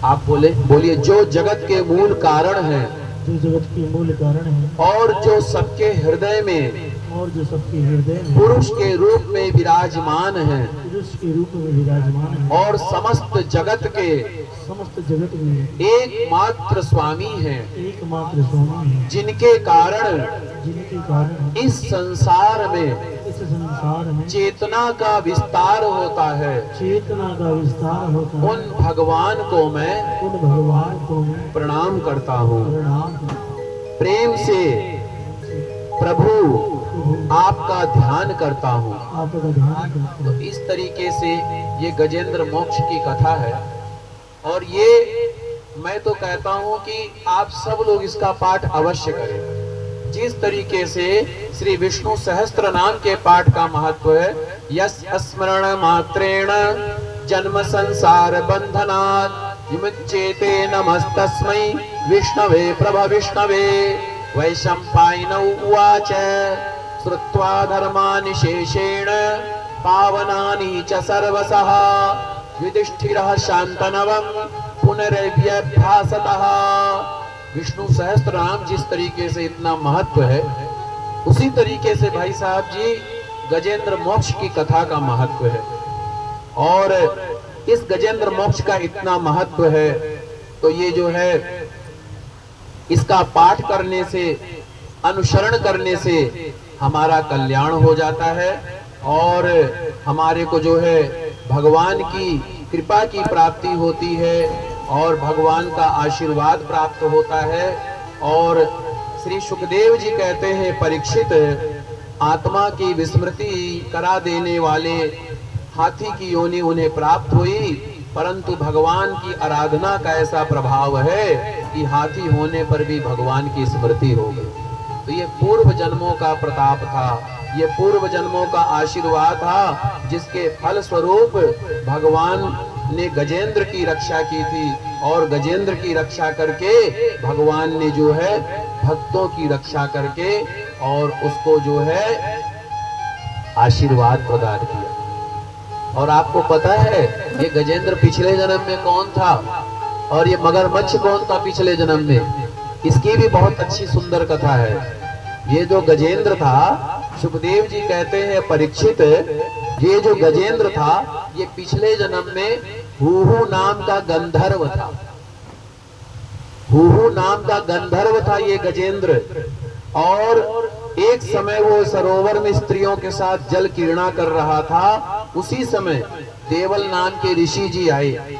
आप बोलिए, जो जगत के मूल कारण है, जो जगत के मूल कारण है, और जो सबके हृदय में, और जो सबके हृदय में पुरुष के रूप में विराजमान है, पुरुष के रूप में विराजमान है, और समस्त जगत के समस्त जगत में एकमात्र स्वामी है, एकमात्र स्वामी है, जिनके कारण इस संसार में चेतना का विस्तार होता है, चेतना का विस्तार होता है। उन भगवान को मैं प्रणाम करता हूँ। प्रेम से प्रभु आपका ध्यान करता हूँ। तो इस तरीके से ये गजेंद्र मोक्ष की कथा है। और ये मैं तो कहता हूँ कि आप सब लोग इसका पाठ अवश्य करें। जिस तरीके से श्री विष्णु सहस्त्र नाम के पाठ का महत्व है, यस स्मरण मात्रेण जन्म संसार बंधनात् विमुच्यते नमस्तस्मै विष्णवे प्रभविष्णवे। वैशंपायनौ उवाच श्रुत्वा धर्मानि शेषेण पावनानि च सर्वसः युधिष्ठिरः शान्तनवं पुनरव्यभ्यासतः। विष्णु सहस्त्र नाम जिस तरीके से इतना महत्व है, उसी तरीके से भाई साहब जी गजेंद्र मोक्ष की कथा का महत्व है। और इस गजेंद्र मोक्ष का इतना महत्व है तो ये जो है इसका पाठ करने से, अनुसरण करने से हमारा कल्याण हो जाता है और हमारे को जो है भगवान की कृपा की प्राप्ति होती है और भगवान का आशीर्वाद प्राप्त होता है। और श्री सुखदेव जी कहते हैं, परीक्षित, आत्मा की विस्मृति करा देने वाले हाथी की योनि उन्हें प्राप्त हुई, परंतु भगवान की आराधना का ऐसा प्रभाव है कि हाथी होने पर भी भगवान की स्मृति हो गई। तो ये पूर्व जन्मों का प्रताप था, ये पूर्व जन्मों का आशीर्वाद था, जिसके फल स्वरूप भगवान ने गजेंद्र की रक्षा की थी और गजेंद्र की रक्षा करके भगवान ने जो है भक्तों की रक्षा करके और उसको जो है आशीर्वाद प्रदान किया। और आपको पता है ये गजेंद्र पिछले जन्म में कौन था और ये मगरमच्छ कौन था पिछले जन्म में? इसकी भी बहुत अच्छी सुंदर कथा है। ये जो गजेंद्र था, सुखदेव जी कहते हैं, परीक्षित, ये जो गजेंद्र था ये पिछले जन्म में हुहु नाम का गंधर्व था। हुहु नाम का गंधर्व था ये गजेंद्र। और एक समय वो सरोवर में स्त्रियों के साथ जल क्रीड़ा कर रहा था। उसी समय देवल नाम के ऋषि जी आए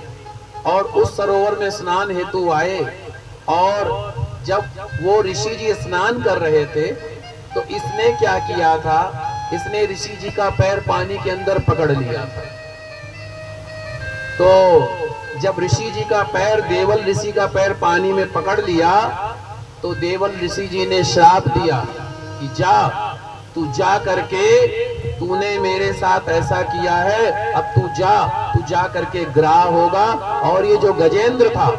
और उस सरोवर में स्नान हेतु आए। और जब वो ऋषि जी स्नान कर रहे थे तो इसने क्या किया था, इसने ऋषि जी का पैर पानी के अंदर पकड़ लिया था। तो जब ऋषि जी का पैर, देवल ऋषि का पैर पानी में पकड़ लिया तो देवल ऋषि जी ने श्राप दिया कि तू जा करके, तूने मेरे साथ ऐसा किया है, अब तू जा करके ग्राह होगा। और ये जो गजेंद्र था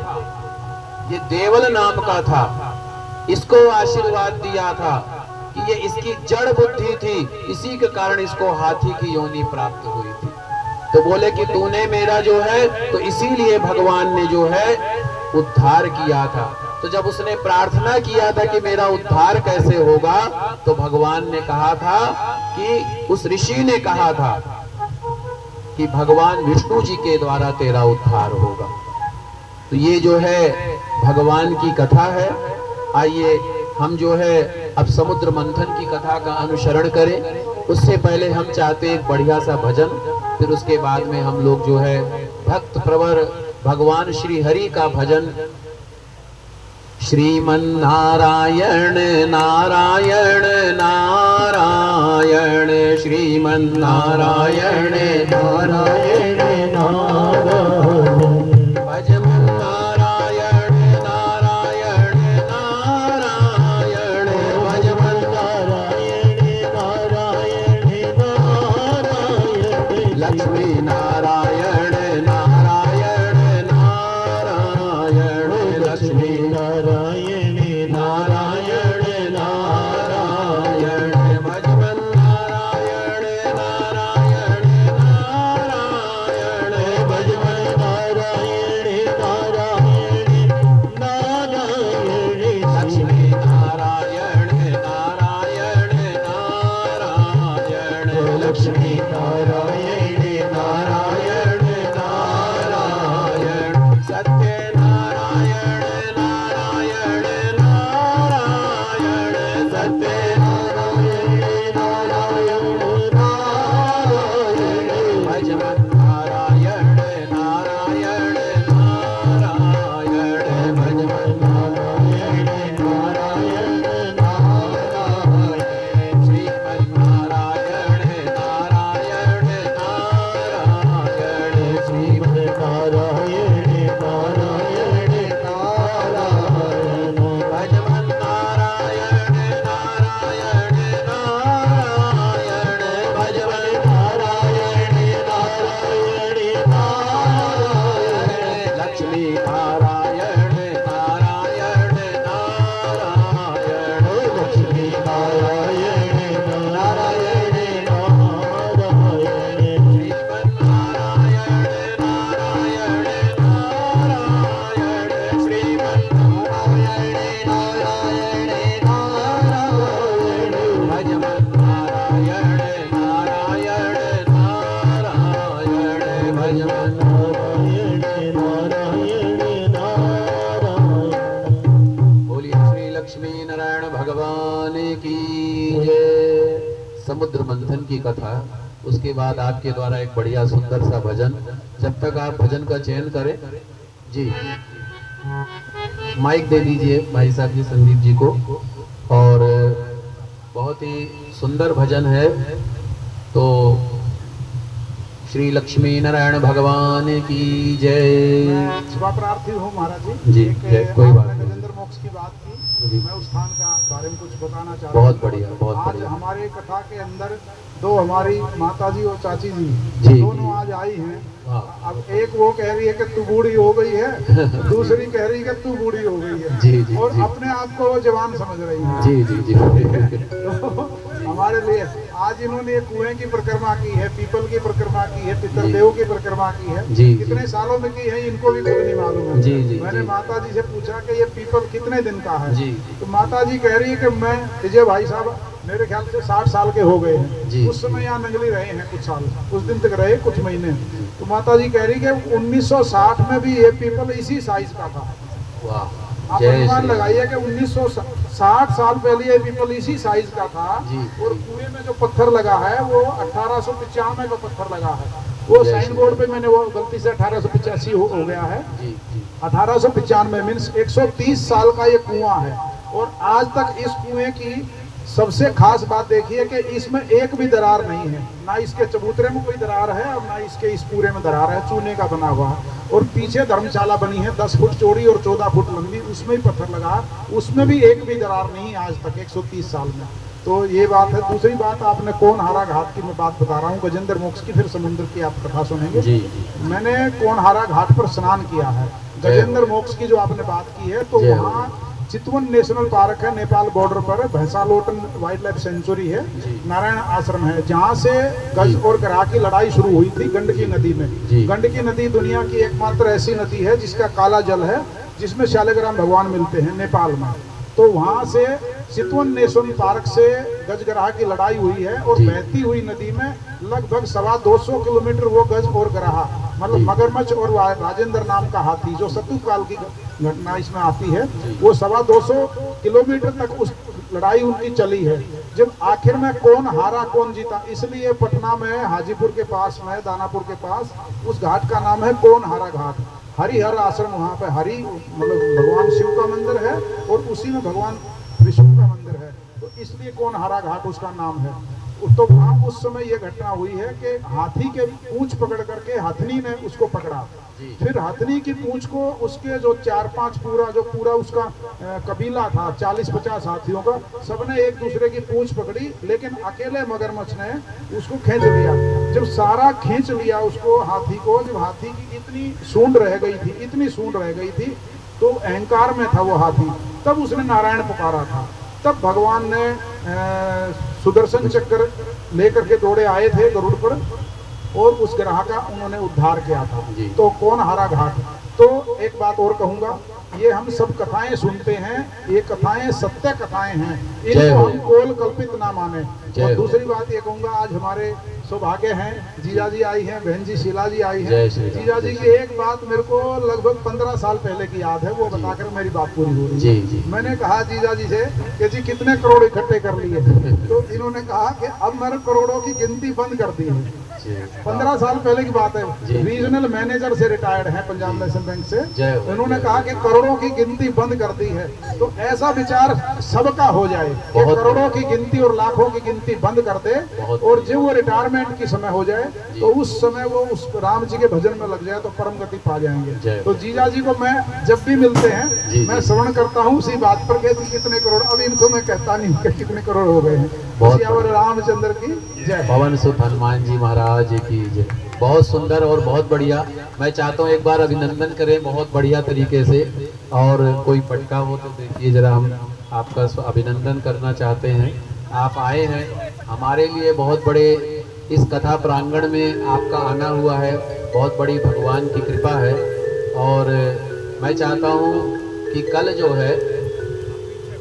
ये देवल नाम का था, इसको आशीर्वाद दिया था कि ये इसकी जड़ बुद्धि थी, इसी के कारण इसको हाथी की योनि प्राप्त हुई थी। तो बोले कि तूने मेरा जो है, तो इसीलिए भगवान ने जो है उद्धार किया था। तो जब उसने प्रार्थना किया था कि मेरा उद्धार कैसे होगा, तो भगवान ने कहा था कि उस ऋषि ने कहा था कि भगवान विष्णु जी के द्वारा तेरा उद्धार होगा। तो ये जो है भगवान की कथा है। आइए हम जो है अब समुद्र मंथन की कथा का अनुसरण करें। उससे पहले हम चाहते हैं एक बढ़िया सा भजन, फिर उसके बाद में हम लोग जो है भक्त प्रवर भगवान श्री हरि का भजन, श्रीमन नारायण नारायण नारायण, श्रीमन नारायण नारायण नारायण, भजन नारायण नारायण भगवान की जय। समुद्र मंथन की कथा, उसके बाद आपके द्वारा एक बढ़िया सुंदर सा भजन। जब तक आप भजन का चयन करें जी, माइक दे दीजिए भाई साहब जी, संदीप जी को। और बहुत ही सुंदर भजन है। तो श्री लक्ष्मी नारायण भगवान की जय। मैं शुभ प्रार्थी हूँ महाराज जी। जी, जय, कोई बात नहीं। गजेंद्र मोक्ष की बात की, जी। मैं उस स्थान का बारे में कुछ बताना चाहता हूँ। बहुत बढ़िया, बहुत आज बढ़िया। हमारे कथा के अंदर दो हमारी माता जी और चाची जी जी, दोनों जी। आज आई हैं। हाँ। अब एक वो कह रही है कि तू बूढ़ी हो गई है, दूसरी कह रही है कि तू बूढ़ी हो गई है। जी, जी, और जी। अपने आप को वो जवान समझ रही है। जी जी जी। तो हमारे लिए आज इन्होंने कुएं की परिक्रमा की है, पीपल की परिक्रमा की है, जी। पितरदेव की परिक्रमा की है। जी, जी। कितने सालों में की है इनको भी खुद नहीं मालूम है। जी, जी, मैंने जी। माता जी से पूछा कि ये पीपल कितने दिन का है। जी। तो माता जी कह रही है कि मैं विजय भाई साहब मेरे ख्याल से 60 साल के हो गए हैं। जी। उस समय यहाँ नंगली रहे हैं कुछ साल, उस दिन तक रहे कुछ महीने। तो माता जी कह रही कि 1960 में भी ये पीपल इसी साइज का था। वाह, आप जय अनुमान श्री लगाइए कि 1960 साल पहले ये पीपल इसी साइज का था। जी, और जी। कुएं में जो पत्थर लगा है वो 1895 का पत्थर लगा है। वो जय साइन श्री बोर्ड पे मैंने वो गलती से 1885 हो गया है। जी जी। 1895 मीन्स 130 साल का ये कुआं है। और आज तक इस कुएं की सबसे खास बात देखिए कि इसमें एक भी दरार नहीं है। ना इसके चबूतरे में कोई दरार है और ना इसके इस पूरे में दरार है। चूने का बना हुआ है। और पीछे धर्मशाला बनी है 10 फुट चौड़ी और 14 फुट लंबी, उसमें भी पत्थर लगा, उसमें भी एक भी दरार नहीं आज तक 130 साल में। तो ये बात है। दूसरी बात, आपने कोनहारा घाट की मैं बात बता रहा हूँ, गजेंद्र मोक्ष की, फिर समुद्र की आप कथा सुनेंगे। जी। मैंने कोनहारा घाट पर स्नान किया है। गजेंद्र मोक्ष की जो आपने बात की है, तो जय हो। वहाँ चितवन नेशनल पार्क है, नेपाल बॉर्डर पर भैंसालोटन वाइल्ड लाइफ सेंचुरी है, जी। नारायण आश्रम है, जहाँ से गज जी। और गराह की लड़ाई शुरू हुई थी गंडकी नदी में। जी। गंडकी नदी दुनिया की एकमात्र ऐसी नदी है जिसका काला जल है, जिसमें शालिग्राम भगवान मिलते हैं नेपाल में। तो वहाँ से चितवन नेशनल पार्क से गजगराह की लड़ाई हुई है। और जी। बहती हुई नदी में लगभग 225 किलोमीटर वो गज और गराह, मतलब जी। मगरमच्छ और राजेंद्र नाम का हाथी, जो सतयुग की घटना इसमें आती है, जी। वो 225 किलोमीटर तक उस लड़ाई उनकी चली है। जब आखिर में कौन हारा कौन जीता, इसलिए पटना में हाजीपुर के पास में दानापुर के पास उस घाट का नाम है कौन हारा घाट। हरिहर आश्रम, वहाँ पे हरि मतलब भगवान शिव का मंदिर है और उसी में भगवान विष्णु का मंदिर है। तो इसलिए कौन हारा घाट उसका नाम है। तो वहाँ उस समय ये घटना हुई है कि हाथी के पूंछ पकड़ करके हथनी ने उसको पकड़ा। जी। फिर हथनी की पूंछ को उसके जो 4-5 पूरा उसका कबीला था, 40-50 हाथियों का, सबने एक दूसरे की पूंछ पकड़ी, लेकिन अकेले मगरमच्छ ने उसको खींच लिया। जब सारा खींच लिया उसको, हाथी को, जब हाथी की इतनी सूंड रह गई थी, इतनी सूंड रह गई थी, तो अहंकार में था वो हाथी, तब उसने नारायण पुकारा था। तब भगवान ने सुदर्शन चक्र लेकर के दौड़े आए थे गरुड़ पर, और उस ग्रह का उन्होंने उद्धार किया था। जी। तो कौन हारा घाट। तो एक बात और कहूंगा, ये हम सब कथाएं सुनते हैं, ये कथाएं सत्य कथाएं हैं, जय इनको हो। हम कोल कल्पित ना माने। जय और हो। दूसरी बात ये कहूंगा, आज हमारे सौभाग्य हैं, जीजा जी आई हैं, बहन जी शीला जी आई जय हैं। श्री राम। जीजा जी की एक बात मेरे को लगभग 15 साल पहले की याद है, वो बताकर मेरी बात पूरी हो रही जी, है। जी। मैंने कहा जीजा जी से कि जी कितने करोड़ इकट्ठे कर लिए, तो इन्होंने कहा कि अब मैंने करोड़ों की गिनती बंद कर दी है। जी। 15 साल पहले की बात है। जी। रीजनल मैनेजर से रिटायर्ड है पंजाब नेशनल बैंक से। जय हो। उन्होंने कहा कि करोड़ों की गिनती बंद कर दी है। तो ऐसा विचार सबका हो जाए कि बहुत करोड़ों की गिनती और लाखों की गिनती बंद कर दे, बहुत और जब वो रिटायरमेंट की समय हो जाए जी। तो उस समय वो उस राम जी के भजन में लग जाए तो परम गति पा जाएंगे। जय हो। तो जीजा जी को मैं जब भी मिलते हैं, जी, मैं जी। श्रवण करता हूँ उसी बात पर कि कितने करोड़। अब इनको मैं कहता नहीं कि कितने करोड़ हो गए हैं। बहुत सियावर रामचंद्र की जय। पवन सुत हनुमान जी महाराज की जय। बहुत सुंदर और बहुत बढ़िया। मैं चाहता हूँ एक बार अभिनंदन करें बहुत बढ़िया तरीके से। और कोई पटका हो तो देखिए जरा, हम आपका अभिनंदन करना चाहते हैं। आप आए हैं हमारे लिए, बहुत बड़े इस कथा प्रांगण में आपका आना हुआ है, बहुत बड़ी भगवान की कृपा है। और मैं चाहता हूँ कि कल जो है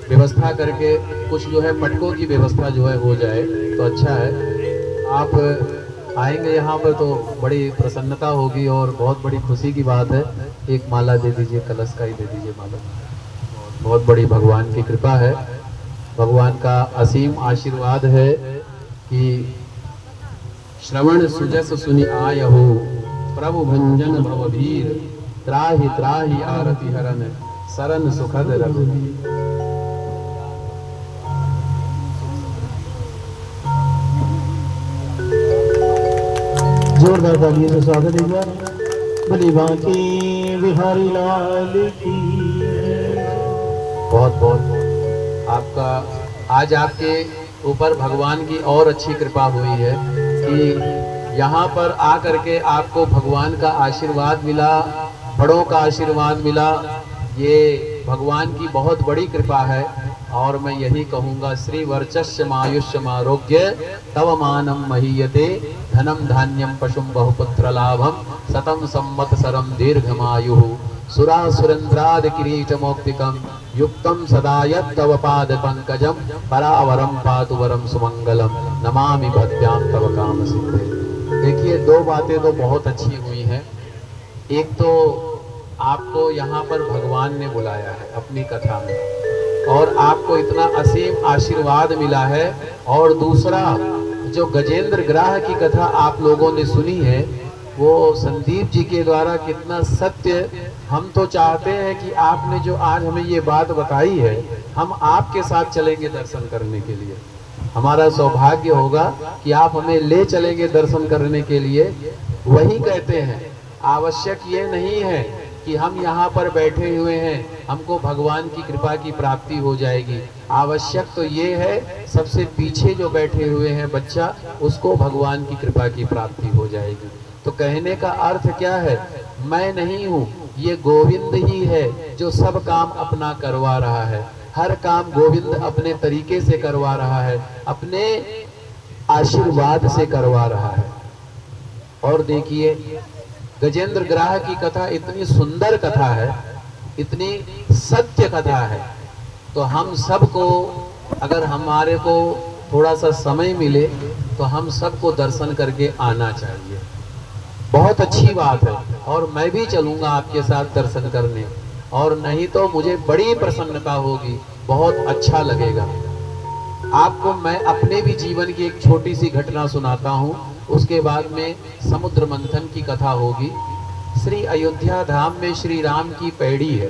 व्यवस्था करके कुछ जो है पटकों की व्यवस्था जो है हो जाए तो अच्छा है। आप आएंगे यहाँ पर तो बड़ी प्रसन्नता होगी और बहुत बड़ी खुशी की बात है। एक माला दे दीजिए, कलश का ही दे दीजिए माला। बहुत बड़ी भगवान की कृपा है। भगवान का असीम आशीर्वाद है कि श्रवण सुजस सुनि आयहु प्रभु भंजन भवभीर त्राहि त्राहि आरति हरन सरन सुखद रघुवीर। जोरदार तालियों से स्वागत है यार। बड़ी बांकी बिहारी लाल की। बहुत बहुत आपका आज आपके ऊपर भगवान की और अच्छी कृपा हुई है कि यहाँ पर आकर के आपको भगवान का आशीर्वाद मिला, बड़ों का आशीर्वाद मिला। ये भगवान की बहुत बड़ी कृपा है और मैं यही कहूँगा, श्री वर्चस्यमायुष्यम आरोग्य तव मानम महीयते धनम धान्यम पशुम बहुपुत्र लाभम सतम संवत्सरम दीर्घमायुः सुरा सुरेंद्राद किरीटमौक्तिकम युक्तम सदायत तव पाद पंकजम परावरम पातु वरम सुमंगलम नमामि भद्याम तव काम सिद्धे। देखिए, दो बातें तो बहुत अच्छी हुई हैं। एक तो आपको यहाँ पर भगवान ने बुलाया है अपनी कथा में और आपको इतना असीम आशीर्वाद मिला है, और दूसरा जो गजेंद्र ग्राह की कथा आप लोगों ने सुनी है वो संदीप जी के द्वारा कितना सत्य। हम तो चाहते हैं कि आपने जो आज हमें ये बात बताई है, हम आपके साथ चलेंगे दर्शन करने के लिए। हमारा सौभाग्य होगा कि आप हमें ले चलेंगे दर्शन करने के लिए। वही कहते हैं, आवश्यक ये नहीं है कि हम यहाँ पर बैठे हुए हैं हमको भगवान की कृपा की प्राप्ति हो जाएगी। आवश्यक तो ये है, सबसे पीछे जो बैठे हुए हैं बच्चा, उसको भगवान की कृपा की प्राप्ति हो जाएगी। तो कहने का अर्थ क्या है, मैं नहीं हूँ, ये गोविंद ही है जो सब काम अपना करवा रहा है। हर काम गोविंद अपने तरीके से करवा रहा है, अपने आशीर्वाद से करवा रहा है। और देखिए, गजेंद्र ग्राह की कथा इतनी सुंदर कथा है, इतनी सत्य कथा है। तो हम सबको, अगर हमारे को थोड़ा सा समय मिले तो हम सबको दर्शन करके आना चाहिए। बहुत अच्छी बात है, और मैं भी चलूँगा आपके साथ दर्शन करने, और नहीं तो मुझे बड़ी प्रसन्नता होगी, बहुत अच्छा लगेगा। आपको मैं अपने भी जीवन की एक छोटी सी घटना सुनाता हूँ, उसके बाद में समुद्र मंथन की कथा होगी। श्री अयोध्या धाम में श्री राम की पैड़ी है।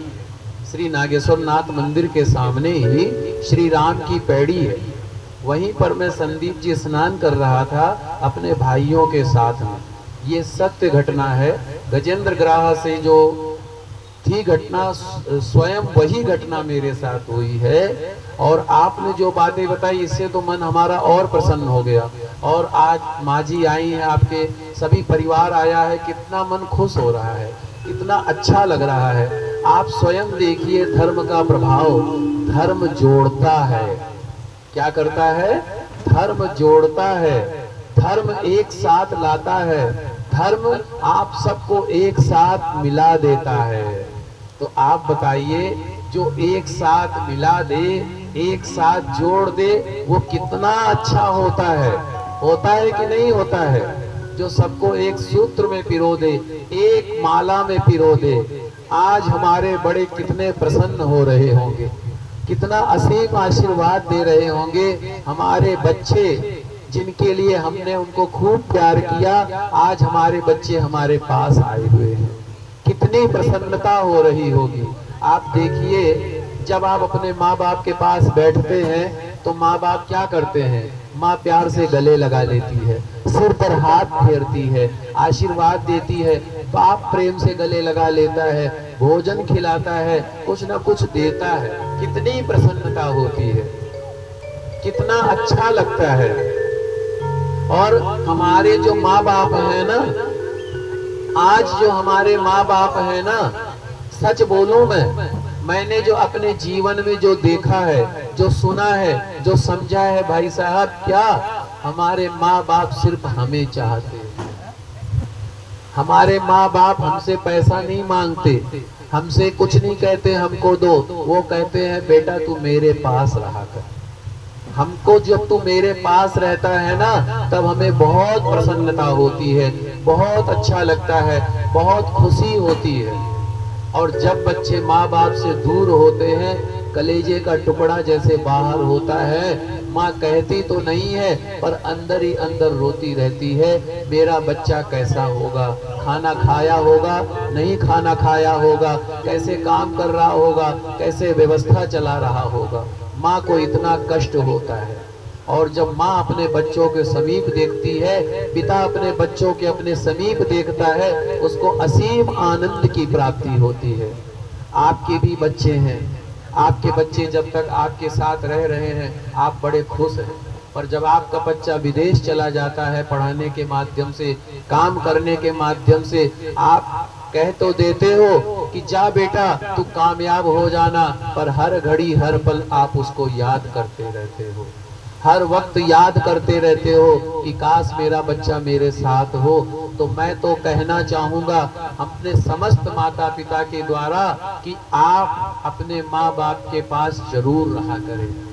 श्री नागेश्वर नाथ मंदिर के सामने ही श्री राम की पैड़ी है। वहीं पर मैं संदीप जी स्नान कर रहा था अपने भाइयों के साथ में। ये सत्य घटना है। गजेंद्र ग्राह से जो थी घटना, स्वयं वही घटना मेरे साथ हुई है। और आपने जो बातें बताई, इससे तो मन हमारा और प्रसन्न हो गया। और आज माँ जी आई हैं, आपके सभी परिवार आया है, कितना मन खुश हो रहा है, कितना अच्छा लग रहा है। आप स्वयं देखिए, धर्म का प्रभाव, धर्म जोड़ता है। क्या करता है? धर्म जोड़ता है, धर्म एक साथ लाता है, धर्म आप सबको एक साथ मिला देता है। तो आप बताइए, जो एक साथ मिला दे, एक साथ जोड़ दे, वो कितना अच्छा होता है। होता है कि नहीं होता है? जो सबको एक सूत्र में पिरो दे, एक माला में पिरो दे। आज हमारे बड़े कितने प्रसन्न हो रहे होंगे, कितना असीम आशीर्वाद दे रहे होंगे। हमारे बच्चे, जिनके लिए हमने उनको खूब प्यार किया, आज हमारे बच्चे हमारे पास आए हुए हैं, कितनी प्रसन्नता हो रही होगी। आप देखिए, जब आप अपने माँ बाप के पास बैठते हैं तो माँ बाप क्या करते हैं? माँ प्यार से गले लगा लेती है, सिर पर हाथ फेरती है, आशीर्वाद देती है। बाप प्रेम से गले लगा लेता है, भोजन खिलाता है, कुछ न कुछ देता है। कितनी प्रसन्नता होती है, कितना अच्छा लगता है। और हमारे जो माँ बाप हैं ना, आज जो हमारे माँ बाप हैं ना, सच बोलूं मैंने जो अपने जीवन में जो देखा है, जो सुना है, जो समझा है भाई साहब, क्या हमारे माँ बाप सिर्फ हमें चाहते हैं। हमारे माँ बाप हमसे पैसा नहीं मांगते, हमसे कुछ नहीं कहते हमको दो। वो कहते हैं, बेटा तू मेरे पास रहा कर। हमको जब तू मेरे पास रहता है ना, तब हमें बहुत प्रसन्नता होती है, बहुत अच्छा लगता है, बहुत खुशी होती है। और जब बच्चे माँ बाप से दूर होते हैं कलेजे का टुकड़ा जैसे बाहर होता है। माँ कहती तो नहीं है पर अंदर ही अंदर रोती रहती है, मेरा बच्चा कैसा होगा, खाना खाया होगा नहीं खाना खाया होगा, कैसे काम कर रहा होगा, कैसे व्यवस्था चला रहा होगा। माँ को इतना कष्ट होता है। और जब माँ अपने बच्चों के समीप देखती है, पिता अपने बच्चों के अपने समीप देखता है, उसको असीम आनंद की प्राप्ति होती है। आपके भी बच्चे हैं, आपके बच्चे जब तक आपके साथ रह रहे हैं आप बड़े खुश हैं, पर जब आपका बच्चा विदेश चला जाता है पढ़ाने के माध्यम से, काम करने के माध्यम से, आप कह तो देते हो कि जा बेटा तू कामयाब हो जाना, पर हर घड़ी हर पल आप उसको याद करते रहते हो, हर वक्त याद करते रहते हो कि काश मेरा बच्चा मेरे साथ हो। तो मैं तो कहना चाहूँगा अपने समस्त माता पिता के द्वारा कि आप अपने माँ बाप के पास जरूर रहा करें।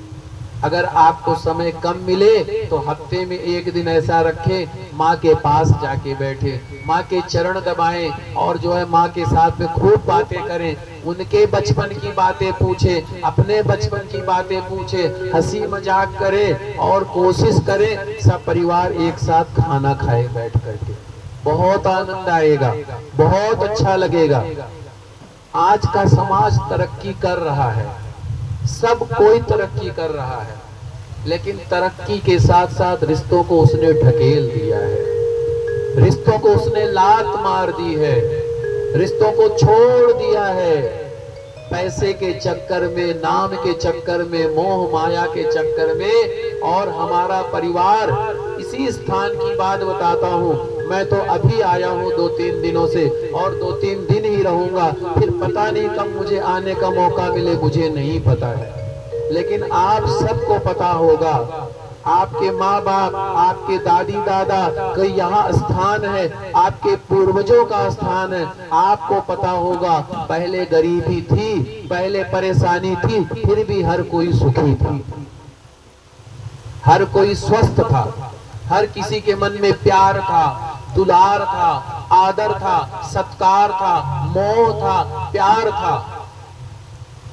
अगर आपको समय कम मिले तो हफ्ते में एक दिन ऐसा रखें, माँ के पास जाके बैठे, माँ के चरण दबाएं और जो है माँ के साथ में खूब बातें करें, उनके बचपन की बातें पूछें, अपने बचपन की बातें पूछें, हंसी मजाक करें और कोशिश करें सब परिवार एक साथ खाना खाए बैठ करके। बहुत आनंद आएगा, बहुत अच्छा लगेगा। आज का समाज तरक्की कर रहा है, सब कोई तरक्की कर रहा है, लेकिन तरक्की के साथ साथ रिश्तों को उसने ढकेल दिया है, रिश्तों को उसने लात मार दी है, रिश्तों को छोड़ दिया है। पैसे के चक्कर में, नाम के चक्कर में, मोह माया के चक्कर में। और हमारा परिवार, इसी स्थान की बात बताता हूँ, मैं तो अभी आया हूँ 2-3 दिनों से और 2-3 दिन ही रहूंगा, फिर पता नहीं कब मुझे आने का मौका मिले, मुझे नहीं पता है। लेकिन आप सबको पता होगा, आपके माँ बाप, आपके दादी दादा का यहाँ स्थान है, आपके पूर्वजों का स्थान है। आपको पता होगा पहले गरीबी थी, पहले परेशानी थी, फिर भी हर कोई सुखी था, हर कोई स्वस्थ था, हर किसी के मन में प्यार था, दुलार था, आदर था, सत्कार था, मोह था, प्यार था।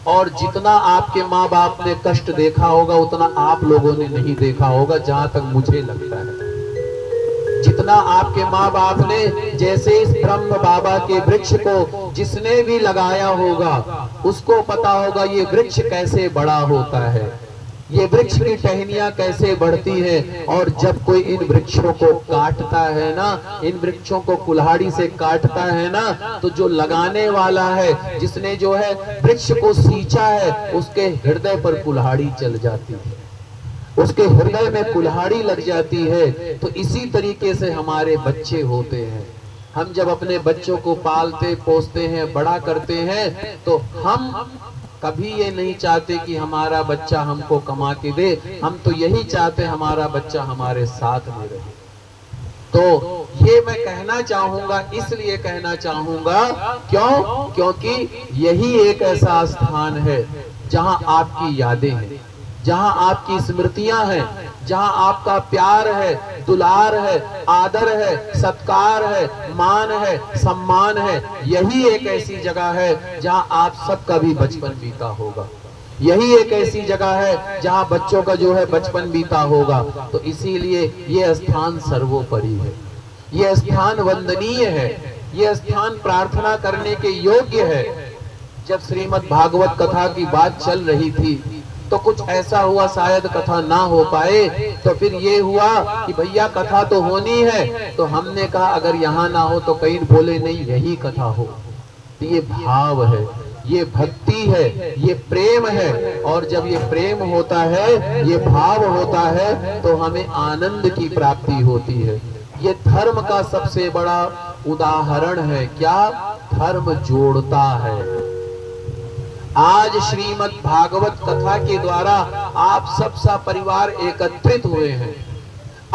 और जितना आपके माँ बाप ने कष्ट देखा होगा उतना आप लोगों ने नहीं देखा होगा, जहां तक मुझे लगता है। जितना आपके माँ बाप ने, जैसे इस ब्रह्म बाबा के वृक्ष को जिसने भी लगाया होगा उसको पता होगा ये वृक्ष कैसे बड़ा होता है, ये वृक्ष की टहनियां कैसे बढ़ती है। और जब कोई इन वृक्षों को काटता है ना, इन वृक्षों को कुल्हाड़ी से काटता है ना, तो जो लगाने वाला है, जिसने जो है वृक्ष को सींचा है, उसके हृदय पर कुल्हाड़ी चल जाती है, उसके हृदय में कुल्हाड़ी लग जाती है। तो इसी तरीके से हमारे बच्चे होते हैं। हम जब अपने बच्चों को पालते पोसते हैं, बड़ा करते हैं, तो हम कभी ये नहीं चाहते कि हमारा बच्चा हमको कमा के दे, हम तो यही चाहते हमारा बच्चा हमारे साथ में रहे। तो ये मैं कहना चाहूंगा, इसलिए कहना चाहूंगा क्योंकि यही एक ऐसा स्थान है जहां आपकी यादें हैं, जहां आपकी स्मृतियां हैं, जहां आपका प्यार है, दुलार है, आदर है, सत्कार है, मान है, सम्मान है। यही एक ऐसी जगह है जहां आप सबका भी बचपन बीता होगा, यही एक ऐसी जगह है जहां बच्चों का जो है बचपन बीता होगा। तो इसीलिए ये स्थान सर्वोपरि है, ये स्थान वंदनीय है, ये स्थान प्रार्थना करने के योग्य है। जब श्रीमद् भागवत कथा की बात चल रही थी तो कुछ ऐसा हुआ, शायद कथा ना हो पाए, तो फिर ये हुआ कि भैया कथा तो होनी है। तो हमने कहा अगर यहाँ ना हो तो कहीं बोले नहीं यही कथा हो। तो ये भाव है, ये भक्ति है, ये प्रेम है। और जब ये प्रेम होता है, ये भाव होता है, तो हमें आनंद की प्राप्ति होती है। ये धर्म का सबसे बड़ा उदाहरण है। क्या? धर्म जोड़ता है। आज श्रीमद् भागवत कथा के द्वारा आप सब सा परिवार एकत्रित हुए हैं,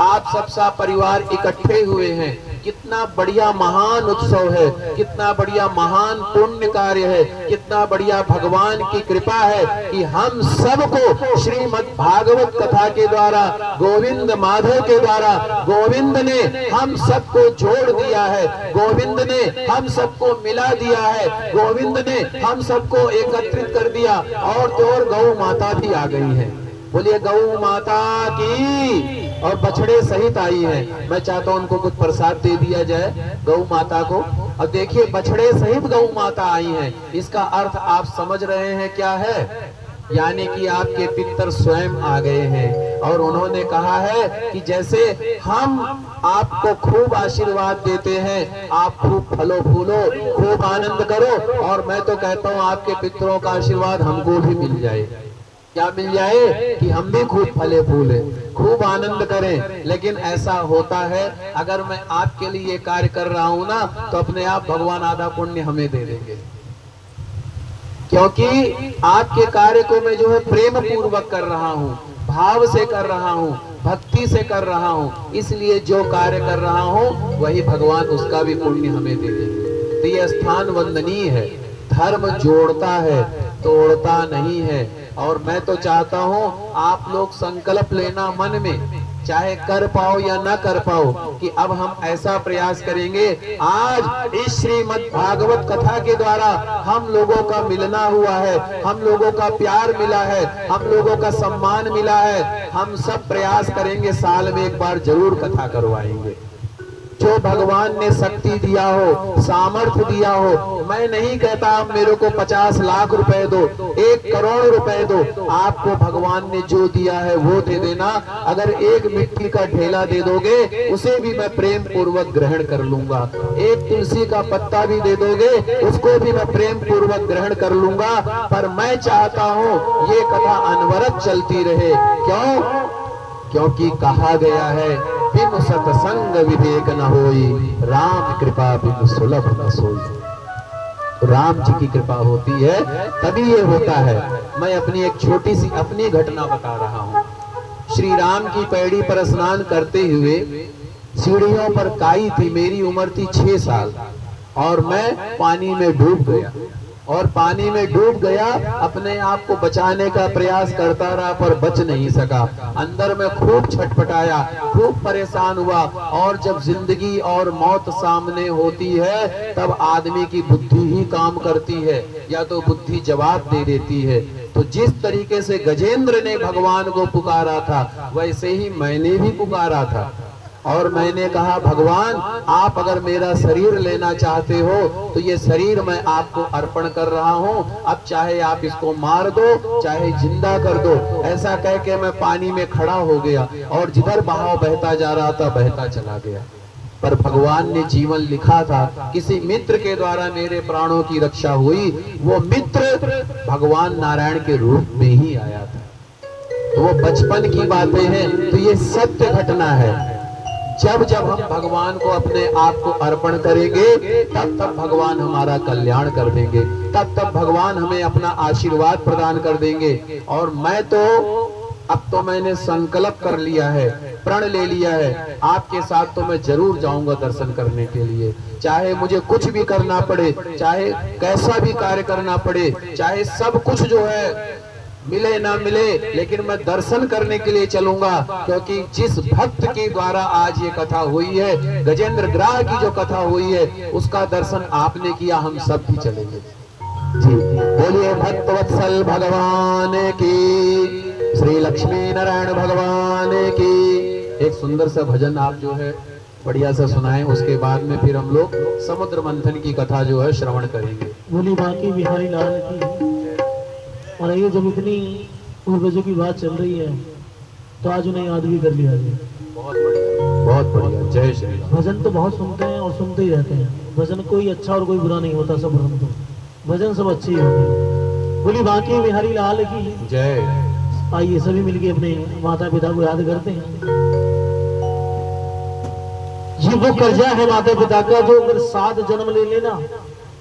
आप सब सा परिवार इकट्ठे हुए हैं। कितना बढ़िया महान उत्सव है, कितना बढ़िया महान पुण्य कार्य है, कितना बढ़िया भगवान की कृपा है कि हम सबको श्रीमद् भागवत कथा के द्वारा, गोविंद माधव के द्वारा गोविंद ने हम सबको जोड़ दिया है, गोविंद ने हम सबको मिला दिया है, गोविंद ने हम सबको एकत्रित कर दिया। और तो और गौ माता भी आ गई है, बोलिए गौ माता की। और बछड़े सहित आई है। मैं चाहता हूं उनको कुछ प्रसाद दे दिया जाए गौ माता को। अब देखिए बछड़े सहित गौ माता आई हैं, इसका अर्थ आप समझ रहे हैं क्या है? यानी कि आपके पितर स्वयं आ गए हैं और उन्होंने कहा है कि जैसे हम आपको खूब आशीर्वाद देते हैं, आप खूब फलो फूलो, खूब आनंद करो, और मैं तो कहता हूँ आपके पितरों का आशीर्वाद हमको भी मिल जाए। क्या मिल जाए? कि हम भी खूब फले फूले, खूब आनंद करें। लेकिन ऐसा होता है अगर मैं आपके लिए कार्य कर रहा हूं ना, तो अपने आप भगवान आधा पुण्य हमें दे देंगे, क्योंकि आपके कार्य को मैं जो है प्रेम पूर्वक कर रहा हूँ, भाव से कर रहा हूँ, भक्ति से कर रहा हूँ, इसलिए जो कार्य कर रहा हूँ वही भगवान उसका भी पुण्य हमें दे देंगे। तो ये स्थान वंदनीय है। धर्म जोड़ता है, तोड़ता नहीं है। और मैं तो चाहता हूँ आप लोग संकल्प लेना मन में, चाहे कर पाओ या ना कर पाओ, कि अब हम ऐसा प्रयास करेंगे। आज इस श्रीमद् भागवत कथा के द्वारा हम लोगों का मिलना हुआ है, हम लोगों का प्यार मिला है, हम लोगों का सम्मान मिला है। हम सब प्रयास करेंगे, साल में एक बार जरूर कथा करवाएंगे। जो भगवान ने शक्ति दिया हो, सामर्थ्य दिया हो, मैं नहीं कहता आप मेरे को 50 लाख रुपए दो, 1 करोड़ रुपए दो, आपको भगवान ने जो दिया है वो दे देना। अगर एक मिट्टी का ढेला दे दोगे, उसे भी मैं प्रेम पूर्वक ग्रहण कर लूंगा। एक तुलसी का पत्ता भी दे दोगे, उसको भी मैं प्रेम पूर्वक ग्रहण कर लूंगा। पर मैं चाहता हूँ ये कथा अनवरत चलती रहे। क्यों? क्योंकि कहा गया है बिनु सत्संग विवेक न होई, राम कृपा बिनु सुलभ न सोई। राम जी की कृपा होती है तभी ये होता है। मैं अपनी एक छोटी सी अपनी घटना बता रहा हूँ। श्री राम की पैड़ी पर स्नान करते हुए सीढ़ियों पर काई थी, मेरी उम्र थी 6 साल, और मैं पानी में डूब गया। और पानी में डूब गया, अपने आप को बचाने का प्रयास करता रहा पर बच नहीं सका। अंदर में खूब छटपटाया, खूब परेशान हुआ। और जब जिंदगी और मौत सामने होती है तब आदमी की बुद्धि ही काम करती है, या तो बुद्धि जवाब दे देती है। तो जिस तरीके से गजेंद्र ने भगवान को पुकारा था, वैसे ही मैंने भी पुकारा था। और मैंने कहा भगवान, आप अगर मेरा शरीर लेना चाहते हो तो ये शरीर मैं आपको अर्पण कर रहा हूँ। अब चाहे आप इसको मार दो, चाहे जिंदा कर दो। ऐसा कह के मैं पानी में खड़ा हो गया और जिधर बहाव बहता जा रहा था बहता चला गया। पर भगवान ने जीवन लिखा था, किसी मित्र के द्वारा मेरे प्राणों की रक्षा हुई। वो मित्र भगवान नारायण के रूप में ही आया था। तो वो बचपन की बातें हैं, तो ये सत्य घटना है। जब जब हम भगवान को अपने आप को अर्पण करेंगे, तब तब भगवान हमारा कल्याण कर देंगे, तब तब भगवान हमें अपना आशीर्वाद प्रदान कर देंगे। और मैं तो अब तो मैंने संकल्प कर लिया है, प्रण ले लिया है, आपके साथ तो मैं जरूर जाऊंगा दर्शन करने के लिए। चाहे मुझे कुछ भी करना पड़े, चाहे कैसा भी कार्य करना पड़े, चाहे सब कुछ जो है मिले ना मिले, लेकिन मैं दर्शन करने के लिए चलूंगा। क्योंकि जिस भक्त के द्वारा आज ये कथा हुई है, गजेंद्र ग्राह की जो कथा हुई है, उसका दर्शन आपने किया, हम सब भी चलेंगे। जी बोलिए भक्तवत्सल भगवान की, श्री लक्ष्मी नारायण भगवान की। एक सुंदर सा भजन आप जो है बढ़िया सा सुनाएं, उसके बाद में फिर हम लोग समुद्र मंथन की कथा जो है श्रवण करेंगे। बोली बाकी बिहारी लाल की। और ये जब इतनी पूर्वजों की बात चल रही है तो आज उन्हें याद भी कर लिया जाए। बहुत बढ़िया, बहुत बढ़िया। जय श्री राम। भजन तो बहुत सुनते हैं और सुनते ही रहते हैं। भजन कोई अच्छा और कोई बुरा नहीं होता, सब भजन तो भजन सब अच्छे ही होते हैं। बोली बाकी बिहारी लाल की जय। आइए सभी मिलके अपने माता पिता को याद करते हैं। ये वो कर्जा है माता पिता का, जो अगर 7 जन्म ले लेना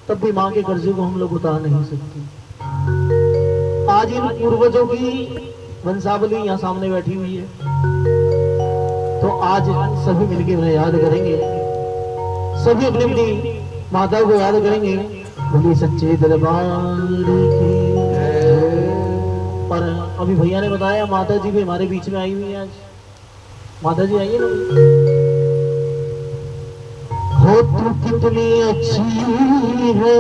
तब भी माँ के कर्जे को हम लोग उतार नहीं सकते। आज इन पूर्वजों की वंशावली यहाँ सामने बैठी हुई है, तो आज सभी मिलके उन्हें याद करेंगे। सभी अपनी अपनी माताओं को याद करेंगे। बोलिए सच्चे दरबार की। और अभी भैया ने बताया माता जी भी हमारे बीच में आई हुई है आज। माता जी आइए ना। हो तू कितनी अच्छी है,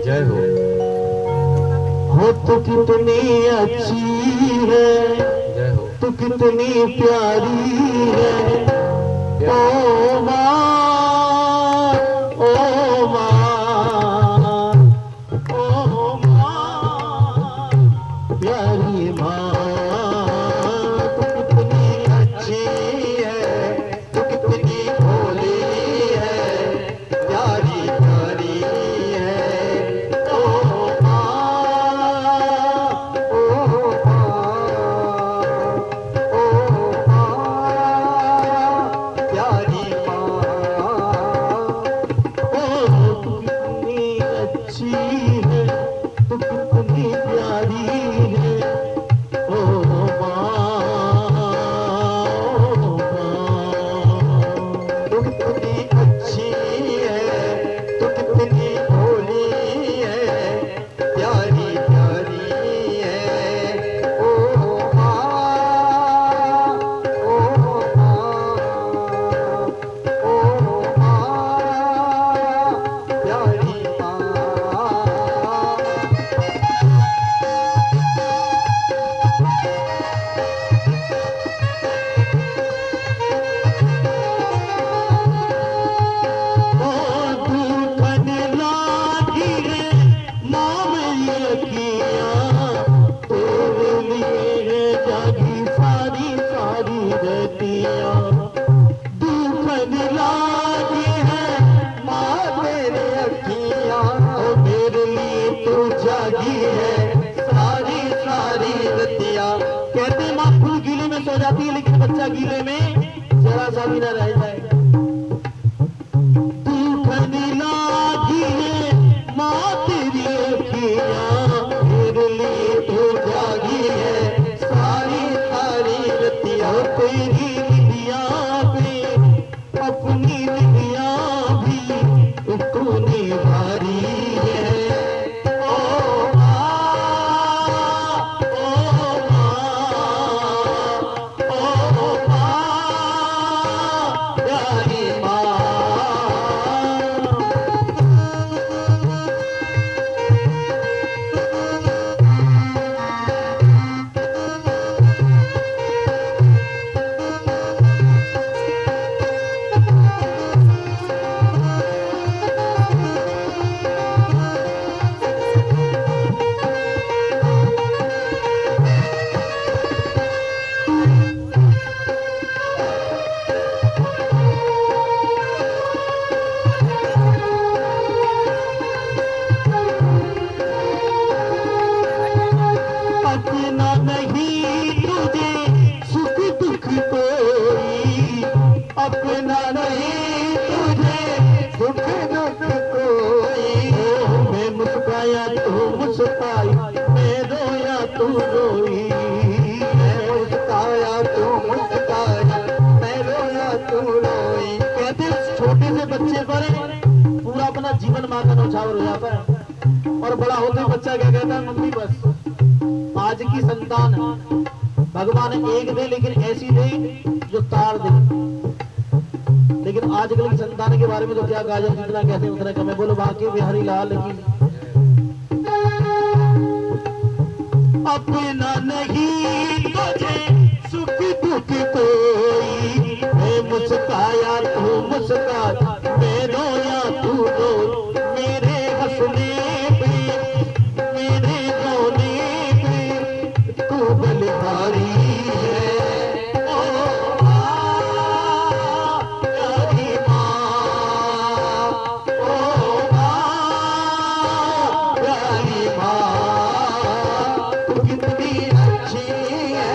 जय हो तू कितनी अच्छी है, जय हो। तू कितनी प्यारी है। ओ माँ, ओ माँ, ओ माँ, प्यारी माँ, तू कितनी अच्छी है, तू कितनी भोली है, प्यारी प्यारी है। ओ माँ, ओ माँ, ओ माँ, प्यारी माँ, ओ तू कितनी अच्छी है, तू कितनी प्यारी है। ओ माँ, ओ माँ, तू कितनी अच्छी है, तू कितनी भोली है, प्यारी प्यारी है। ओ माँ, ओ माँ, ओ माँ, प्यारी माँ। ओ धूपन लागी है माँ मेरी अखियाँ, तेरे लिए है जागी सारी सारी रतियाँ। धूपन लागी है माँ मेरी अखियाँ, ओ मेरे लिए तू जागी है सारी सारी रतियाँ। कहते माँ फूल गीले में सो जाती है लेकिन बच्चा गीले में जरा सा भी न रह जाए। धूपन लागी है माँ तेरी अखियाँ, मेरे लिए तू जागी है सारी सारी रतियाँ। तेरी निदियाँ भी अपनी निदियाँ भी तूने भारी है। ओ माँ, ओ माँ, प्यारी माँ। अपना नहीं तुझे सुख दुख कोई, अपना नहीं तुझे सुख दुख कोई। ओ मैं मुस्काया तू मुस्काई, मैं रोया तू रोई। मैं मुस्काया तू मुस्काई, मैं रोया तू रोई। कहते उस छोटे से बच्चे पर पूरा अपना जीवन माँ का न्यौछावर हो जाता है। और बड़ा होते बच्चा क्या कहता है, मम्मी बस आज की संतान भगवान एक दे लेकिन ऐसी दे जो तार दे। लेकिन आजकल की संतान के बारे में तो क्या कहा जाए, जितना कहते हैं उतना कम है। बोलो बाकी बिहारी लाल की। अपना नहीं तुझे सुख दुख कोई, मैं मुस्काया तू मुस्का, मैं रोया तू रो। मेरे हंसने पे मेरे रोने पे तू बलिहारी है। ओ माँ, प्यारी माँ, ओ माँ, प्यारी माँ, तू कितनी अच्छी है।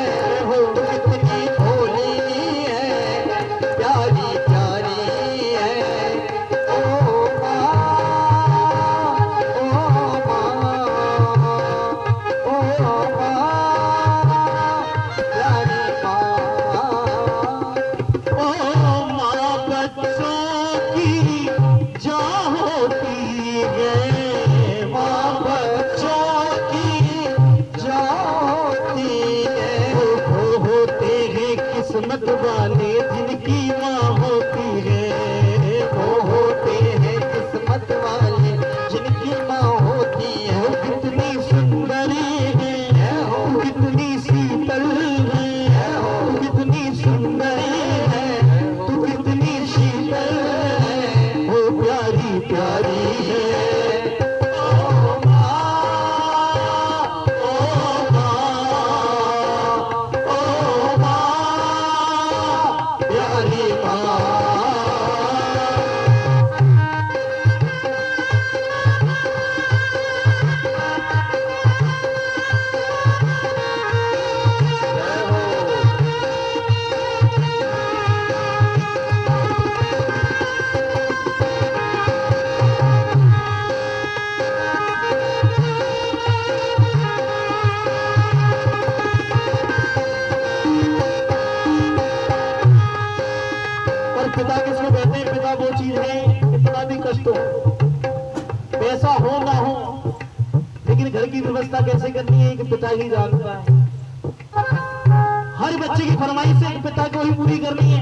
किस्मत वाले जिनकी माँ होती है, वो होते हैं किस्मत वाले जिनकी माँ होती है। वो कितनी सुंदरी है, वो कितनी शीतल है, वो कितनी सुंदरी है, तू कितनी शीतल है, वो प्यारी प्यारी है। पिता किसको कहते हैं? पिता वो चीज है, कितना भी कष्ट हो, पैसा हो ना हो, लेकिन घर की व्यवस्था कैसे करनी है कि पिता ही जानता है। हर बच्चे की फरमाइश से पिता को ही पूरी करनी है,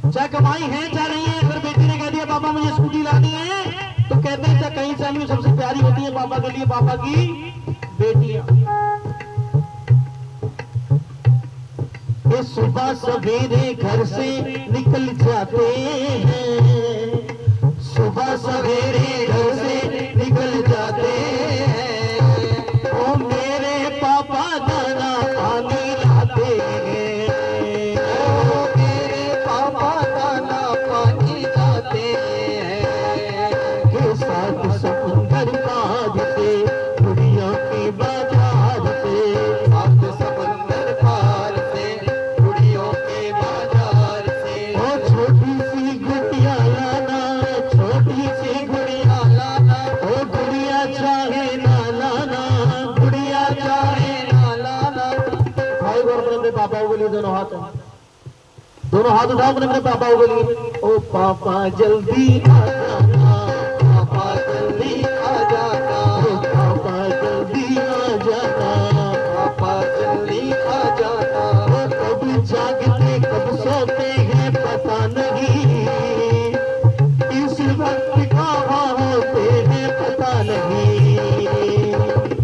चाहे कमाई है चाहे नहीं है। अगर बेटी ने कह दिया पापा मुझे स्कूटी लानी है, तो कहते हैं चाहे कहीं से आनी, सबसे प्यारी होती है पापा के लिए पापा की बेटियां। ये सुबह सवेरे घर से निकल जाते हैं, सुबह सवेरे घर से निकल जाते हैं। ओ मेरे पापा दाना पानी लाते हैं, ओ मेरे पापा दाना पानी लाते हैं। के साथ समुंदर पार से गुड़िया के बाजार से, साथ समुंदर पार से गुड़ियों के बाजार से। ओ छोटी सी गुड़िया लाना, छोटी सी गुड़िया लाना, ओ गुड़िया चाहे ना लाना, गुड़िया चाहे ना लाना। भाई और अपने पापाओं के लिए दोनों हाथ उठाओ अपने पापाओं के लिए। ओ पापा जल्दी आ जाना, पापा जल्दी आ जाना, ओ पापा जल्दी आ जाना, पापा जल्दी आ जाना। ओ कब जागते कब सोते हैं पता नहीं, इस वक्त कहाँ होते हैं पता नहीं।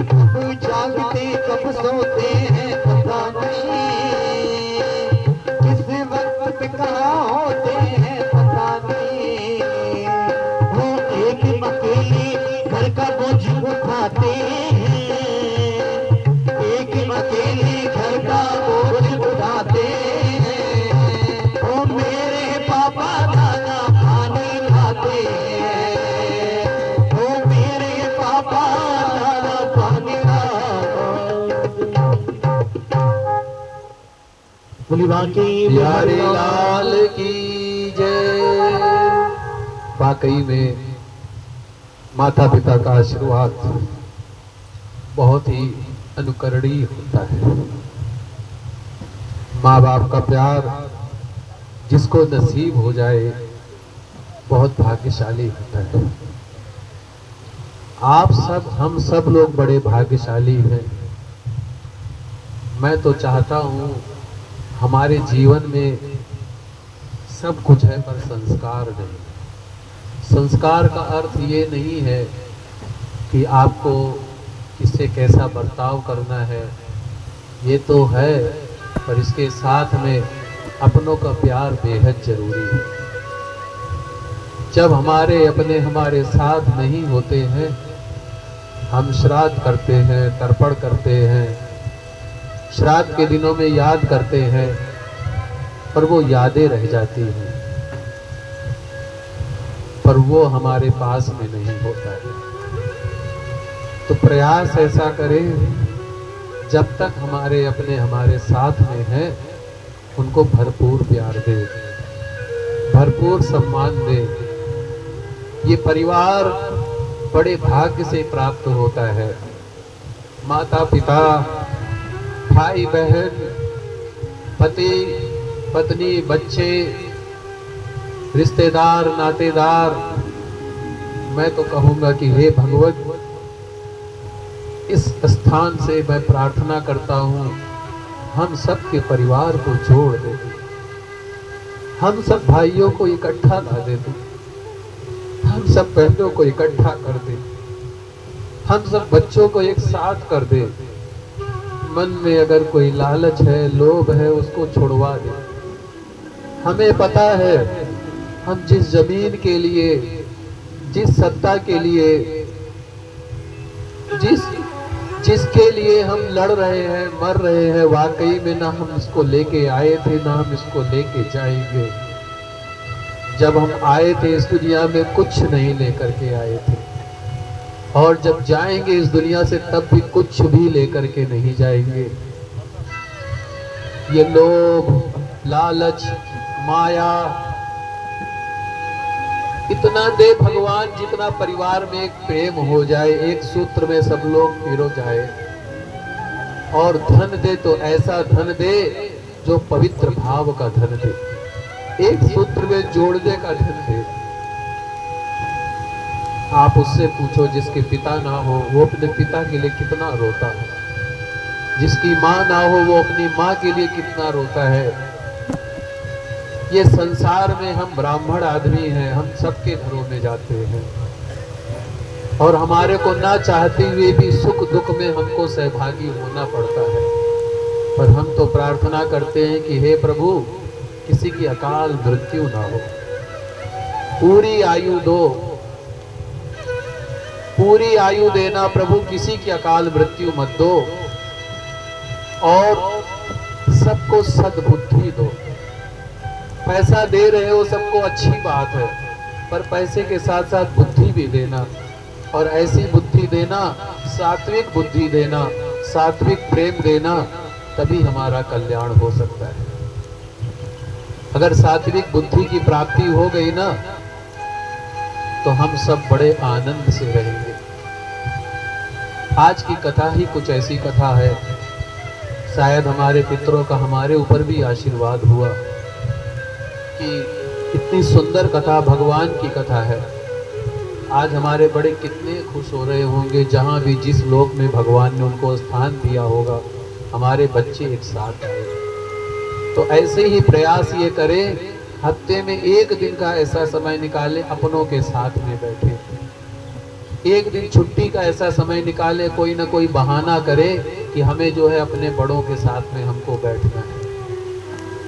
कब जागते कब सोते हैं पता नहीं, किस वक्त कहाँ होते हैं पता नहीं। वो एक अकेले घर का बोझ उठाते हैं, एक अकेले घर का बोझ उठाते हैं। ओ मेरे पापा दाना पानी लाते हैं, ओ मेरे पापा दाना पानी लाते। बोली बाकी प्यारे लाल की जय। वाकई में माता पिता का आशीर्वाद बहुत ही अनुकरणीय होता है। माँ बाप का प्यार जिसको नसीब हो जाए बहुत भाग्यशाली होता है। आप सब हम सब लोग बड़े भाग्यशाली हैं। मैं तो चाहता हूँ हमारे जीवन में सब कुछ है पर संस्कार नहीं। संस्कार का अर्थ ये नहीं है कि आपको किससे कैसा बर्ताव करना है, ये तो है, पर इसके साथ में अपनों का प्यार बेहद जरूरी है। जब हमारे अपने हमारे साथ नहीं होते हैं, हम श्राद्ध करते हैं, तर्पण करते हैं, श्राद्ध के दिनों में याद करते हैं, पर वो यादें रह जाती हैं, पर वो हमारे पास में नहीं होता है। तो प्रयास ऐसा करें जब तक हमारे अपने हमारे साथ में हैं, उनको भरपूर प्यार दे, भरपूर सम्मान दे। ये परिवार बड़े भाग्य से प्राप्त होता है। माता पिता, भाई बहन, पति पत्नी, बच्चे, रिश्तेदार, नातेदार, मैं तो कहूँगा कि हे भगवत, इस स्थान से मैं प्रार्थना करता हूँ हम सबके परिवार को जोड़ दे, हम सब भाइयों को इकट्ठा ला दे तू, हम सब बहनों को इकट्ठा कर दे, हम सब बच्चों को एक साथ कर दे। मन में अगर कोई लालच है, लोभ है, उसको छुड़वा दे। हमें पता है हम जिस जमीन के लिए, जिस सत्ता के लिए, जिसके लिए हम लड़ रहे हैं, मर रहे हैं, वाकई में ना हम इसको लेके आए थे, ना हम इसको लेके जाएंगे। जब हम आए थे इस दुनिया में कुछ नहीं लेकर के आए थे, और जब जाएंगे इस दुनिया से तब भी कुछ भी लेकर के नहीं जाएंगे। ये लोभ, लालच, माया, इतना दे भगवान जितना परिवार में एक प्रेम हो जाए, एक सूत्र में सब लोग पिरो जाए। और धन दे तो ऐसा धन दे जो पवित्र भाव का धन दे, एक सूत्र में जोड़ने का धन दे। आप उससे पूछो जिसके पिता ना हो वो अपने पिता के लिए कितना रोता है, जिसकी माँ ना हो वो अपनी माँ के लिए कितना रोता है। ये संसार में हम ब्राह्मण आदमी हैं, हम सबके घरों में जाते हैं, और हमारे को ना चाहते हुए भी सुख दुख में हमको सहभागी होना पड़ता है। पर हम तो प्रार्थना करते हैं कि हे प्रभु, किसी की अकाल मृत्यु ना हो, पूरी आयु दो, पूरी आयु देना प्रभु, किसी की अकाल मृत्यु मत दो, और सबको सद्बुद्धि दो। पैसा दे रहे हो सबको, अच्छी बात है, पर पैसे के साथ साथ बुद्धि भी देना, और ऐसी बुद्धि देना, सात्विक बुद्धि देना, सात्विक प्रेम देना, तभी हमारा कल्याण हो सकता है। अगर सात्विक बुद्धि की प्राप्ति हो गई ना, तो हम सब बड़े आनंद से रहेंगे। आज की कथा ही कुछ ऐसी कथा है, शायद हमारे पितरों का हमारे ऊपर भी आशीर्वाद हुआ कि इतनी सुंदर कथा भगवान की कथा है। आज हमारे बड़े कितने खुश हो रहे होंगे, जहाँ भी जिस लोक में भगवान ने उनको स्थान दिया होगा, हमारे बच्चे एक साथ आए। तो ऐसे ही प्रयास ये करें, हफ्ते में एक दिन का ऐसा समय निकालें, अपनों के साथ में बैठे, एक दिन छुट्टी का ऐसा समय निकालें, कोई ना कोई बहाना करें कि हमें जो है अपने बड़ों के साथ में हमको बैठना है।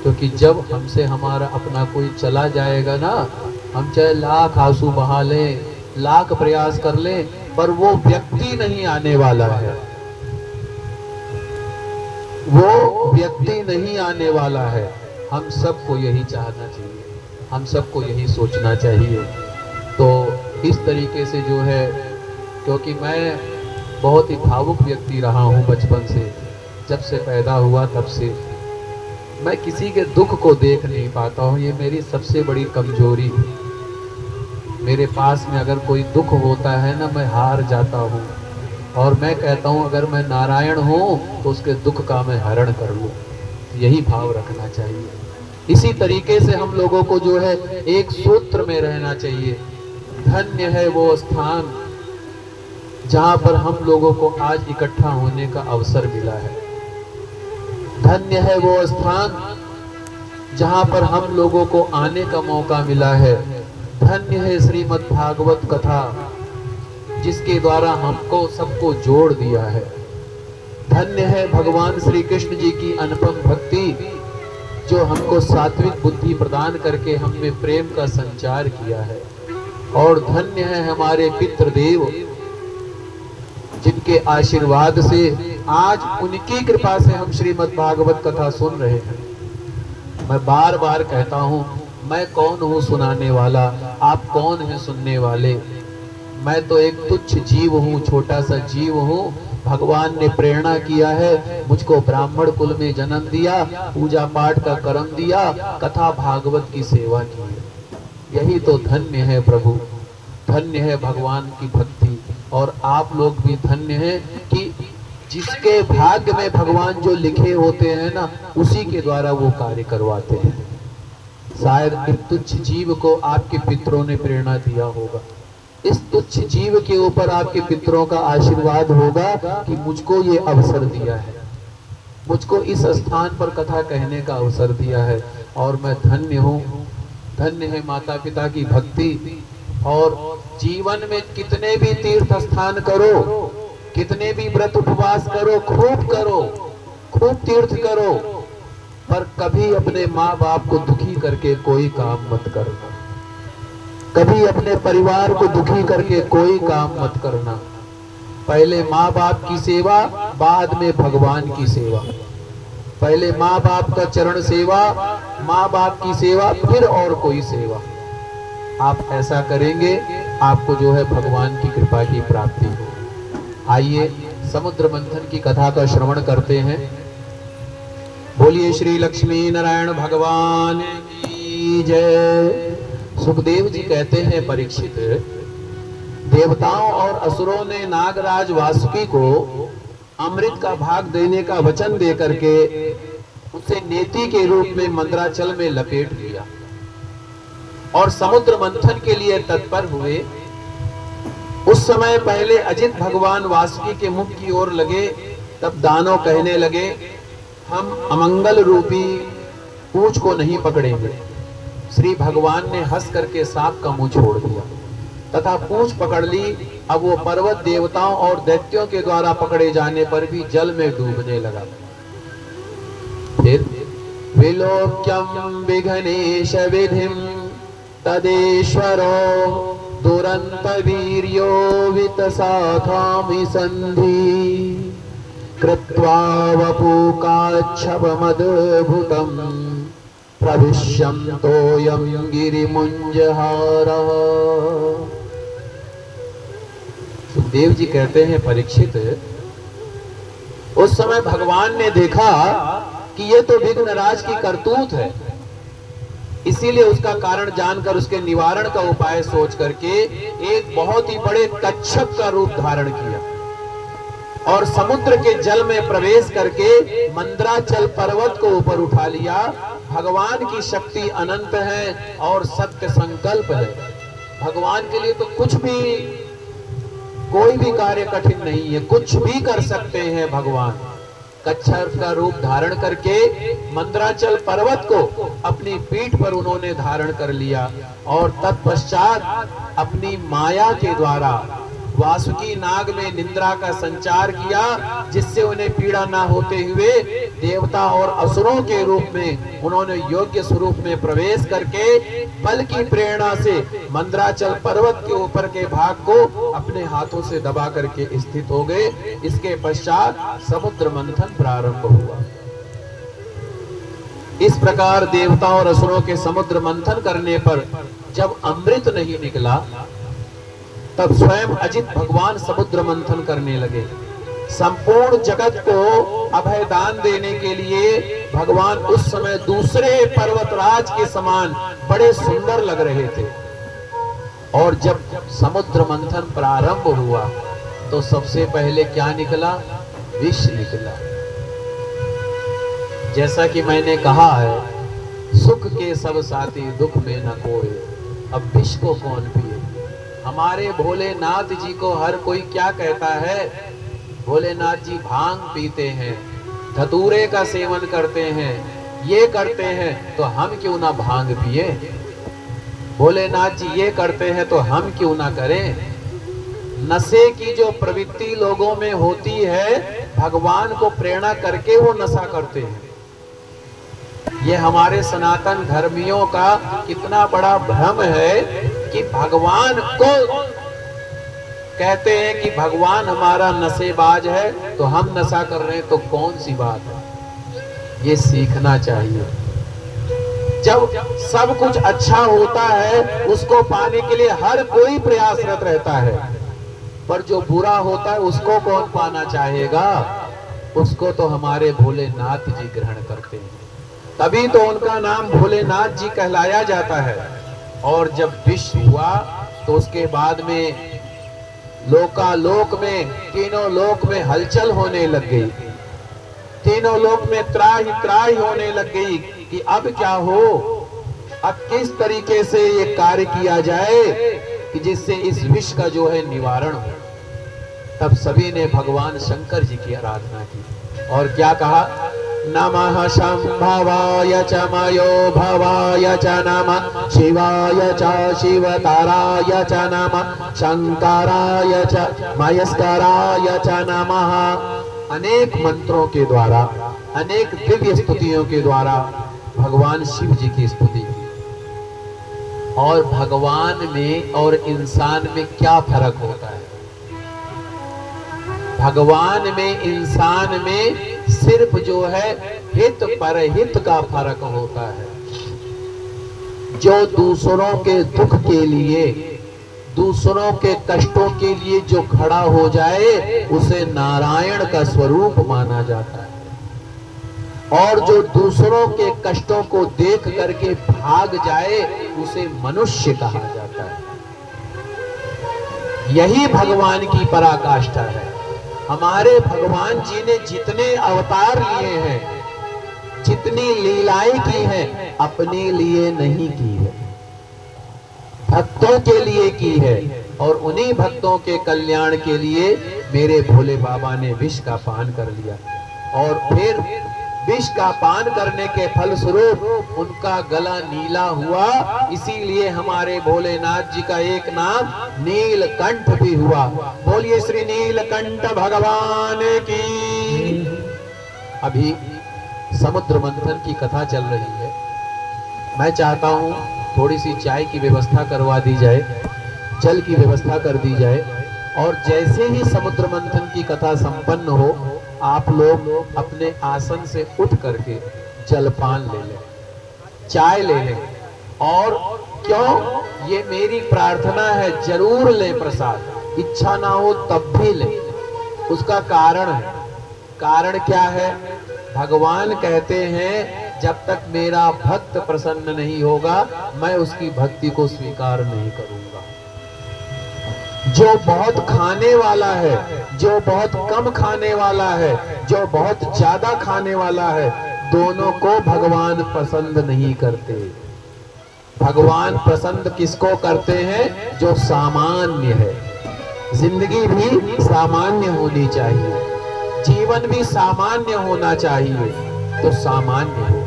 क्योंकि जब हमसे हमारा अपना कोई चला जाएगा ना, हम चाहे लाख आंसू बहा लें, लाख प्रयास कर लें, पर वो व्यक्ति नहीं आने वाला है, वो व्यक्ति नहीं आने वाला है। हम सबको यही चाहना चाहिए, हम सबको यही सोचना चाहिए। तो इस तरीके से जो है, क्योंकि मैं बहुत ही भावुक व्यक्ति रहा हूँ बचपन से, जब से पैदा हुआ तब से मैं किसी के दुख को देख नहीं पाता हूँ, ये मेरी सबसे बड़ी कमजोरी है। मेरे पास में अगर कोई दुख होता है ना, मैं हार जाता हूँ, और मैं कहता हूँ अगर मैं नारायण हूँ तो उसके दुख का मैं हरण कर लूँ। यही भाव रखना चाहिए। इसी तरीके से हम लोगों को जो है एक सूत्र में रहना चाहिए। धन्य है वो स्थान जहाँ पर हम लोगों को आज इकट्ठा होने का अवसर मिला है। धन्य है वो स्थान जहाँ पर हम लोगों को आने का मौका मिला है। धन्य है श्रीमद् भागवत कथा जिसके द्वारा हमको सबको जोड़ दिया है। धन्य है भगवान श्री कृष्ण जी की अनुपम भक्ति जो हमको सात्विक बुद्धि प्रदान करके हम में प्रेम का संचार किया है। और धन्य है हमारे पितृदेव जिनके आशीर्वाद से आज उनकी कृपा से हम श्रीमद् भागवत कथा सुन रहे हैं। मैं बार बार कहता हूँ, मैं कौन हूँ सुनाने वाला, आप कौन हैं सुनने वाले। मैं तो एक तुच्छ जीव हूँ, छोटा सा जीव हूँ। भगवान ने प्रेरणा किया है, मुझको ब्राह्मण कुल में जन्म दिया, पूजा पाठ का कर्म दिया, कथा भागवत की सेवा की है। यही तो धन्य है प्रभु, धन्य है भगवान की भक्ति। और आप लोग भी धन्य हैं कि जिसके भाग्य में भगवान जो लिखे होते हैं ना, उसी के द्वारा वो कार्य करवाते हैं। शायद इस तुच्छ जीव को आपके पितरों ने प्रेरणा दिया होगा, इस तुच्छ जीव के ऊपर आपके पितरों का आशीर्वाद होगा कि मुझको ये अवसर दिया है। मुझको इस स्थान पर कथा कहने का अवसर दिया है और मैं धन्य हूँ। धन्य है माता पिता की भक्ति। और जीवन में कितने भी तीर्थ स्थान करो, कितने भी व्रत उपवास करो, खूब तीर्थ करो, पर कभी अपने माँ बाप को दुखी करके कोई काम मत करना। कभी अपने परिवार को दुखी करके कोई काम मत करना। पहले माँ बाप की सेवा, बाद में भगवान की सेवा। पहले माँ बाप का चरण सेवा, माँ बाप की सेवा, फिर और कोई सेवा। आप ऐसा करेंगे, आपको जो है भगवान की कृपा की प्राप्ति हो। आइए समुद्र मंथन की कथा का श्रवण करते हैं। बोलिए श्री लक्ष्मी नारायण भगवान की जय। सुखदेव जी कहते हैं, परीक्षित, देवताओं और असुरों ने नागराज वासुकी को अमृत का भाग देने का वचन दे करके उसे नेति के रूप में मंदराचल में लपेट लिया और समुद्र मंथन के लिए तत्पर हुए। उस समय पहले अजित भगवान वासुकी के मुख की ओर लगे, तब दानव कहने लगे, हम अमंगल रूपी पूंछ को नहीं पकड़ेंगे। श्री भगवान ने हंस करके सांप का मुंह छोड़ दिया तथा पूंछ पकड़ ली। अब वो पर्वत देवताओं और दैत्यों के द्वारा पकड़े जाने पर भी जल में डूबने लगा। फिर विलोक्यम विघ्नेश विधिम तदेश्वरो दुरंत वीर्यो वितसाथामि संधि कृत्वा वपुकाच्छवमद्भुतं प्रविश्यन्तोऽयं गिरिमुञ्जहारः। सुखदेव जी कहते हैं, परीक्षित, उस समय भगवान ने देखा कि ये तो विघ्नराज की करतूत है, इसीलिए उसका कारण जानकर उसके निवारण का उपाय सोच करके एक बहुत ही बड़े कच्छप का रूप धारण किया और समुद्र के जल में प्रवेश करके मंदराचल पर्वत को ऊपर उठा लिया। भगवान की शक्ति अनंत है और सत्य संकल्प है। भगवान के लिए तो कुछ भी, कोई भी कार्य कठिन नहीं है, कुछ भी कर सकते हैं भगवान। कच्छप का रूप धारण करके मंदराचल पर्वत को अपनी पीठ पर उन्होंने धारण कर लिया और तत्पश्चात अपनी माया के द्वारा वासुकी नाग में निंद्रा का संचार किया, जिससे उन्हें पीड़ा ना होते हुए देवता और असुरों के रूप में उन्होंने योग्य स्वरूप में प्रवेश करके बल की प्रेरणा से मंदराचल पर्वत के ऊपर के भाग को अपने हाथों से दबा करके स्थित हो गए। इसके पश्चात समुद्र मंथन प्रारंभ हुआ। इस प्रकार देवता और असुरों के समुद्र मंथन करने पर जब अमृत नहीं निकला, तब स्वयं अजित भगवान समुद्र मंथन करने लगे। संपूर्ण जगत को अभयदान देने के लिए भगवान उस समय दूसरे पर्वतराज के समान बड़े सुंदर लग रहे थे। और जब समुद्र मंथन प्रारंभ हुआ तो सबसे पहले क्या निकला? विष निकला। जैसा कि मैंने कहा है, सुख के सब साथी दुख में न कोई, अब विष को कौन पिए। हमारे भोलेनाथ जी को हर कोई क्या कहता है? भोलेनाथ जी भांग पीते हैं, धतूरे का सेवन करते हैं, ये करते हैं, तो हम क्यों ना भांग पिए। भोलेनाथ जी ये करते हैं तो हम क्यों ना करें। नशे की जो प्रवृत्ति लोगों में होती है, भगवान को प्रेरणा करके वो नशा करते हैं। ये हमारे सनातन धर्मियों का कितना बड़ा भ्रम है कि भगवान को कहते हैं कि भगवान हमारा नशेबाज है तो हम नशा कर रहे हैं, तो कौन सी बात है। ये सीखना चाहिए। जब सब कुछ अच्छा होता है उसको पाने के लिए हर कोई प्रयासरत रहता है, पर जो बुरा होता है उसको कौन पाना चाहेगा। उसको तो हमारे भोलेनाथ जी ग्रहण करते हैं, तभी तो उनका नाम भोलेनाथ जी कहलाया जाता है। और जब विष हुआ तो उसके बाद में लोकालोक में, तीनों लोक में हलचल होने लग गई। तीनों लोक में त्राही त्राही होने लग गई कि अब क्या हो, अब किस तरीके से ये कार्य किया जाए कि जिससे इस विष का जो है निवारण हो। तब सभी ने भगवान शंकर जी की आराधना की और क्या कहा? नमः शंभवाय च मयो भवाय च नमः शिवाय च शिवतराय च नमः शंकराय च मयस्कराय च नमः। अनेक मंत्रों के द्वारा, अनेक दिव्य स्तुतियों के द्वारा भगवान शिव जी की स्तुति की। और भगवान में और इंसान में क्या फर्क होता है? भगवान में, इंसान में सिर्फ जो है हित परहित का फर्क होता है। जो दूसरों के दुख के लिए, दूसरों के कष्टों के लिए जो खड़ा हो जाए उसे नारायण का स्वरूप माना जाता है। और जो दूसरों के कष्टों को देख करके भाग जाए उसे मनुष्य कहा जाता है। यही भगवान की पराकाष्ठा है। हमारे भगवान जी ने जितने अवतार लिए हैं, जितनी लीलाएं की हैं, अपने लिए नहीं की है, भक्तों के लिए की है। और उन्हीं भक्तों के कल्याण के लिए मेरे भोले बाबा ने विष का पान कर लिया। और फिर विष का पान करने के फलस्वरूप उनका गला नीला हुआ। इसीलिए हमारे भोलेनाथ जी का एक नाम नीलकंठ भी हुआ। बोलिए श्री नीलकंठ भगवान की। अभी समुद्र मंथन की कथा चल रही है। मैं चाहता हूं थोड़ी सी चाय की व्यवस्था करवा दी जाए, जल की व्यवस्था कर दी जाए। और जैसे ही समुद्र मंथन की कथा संपन्न हो, आप लोग अपने आसन से उठ करके जलपान ले लें, चाय ले लें। और क्यों? ये मेरी प्रार्थना है, जरूर लें प्रसाद। इच्छा ना हो तब भी लें। उसका कारण है। कारण क्या है? भगवान कहते हैं जब तक मेरा भक्त प्रसन्न नहीं होगा मैं उसकी भक्ति को स्वीकार नहीं करूंगा। जो बहुत खाने वाला है, जो बहुत कम खाने वाला है, जो बहुत ज्यादा खाने वाला है, दोनों को भगवान पसंद नहीं करते। भगवान पसंद किसको करते हैं? जो सामान्य है। जिंदगी भी सामान्य होनी चाहिए, जीवन भी सामान्य होना चाहिए। तो सामान्य हो।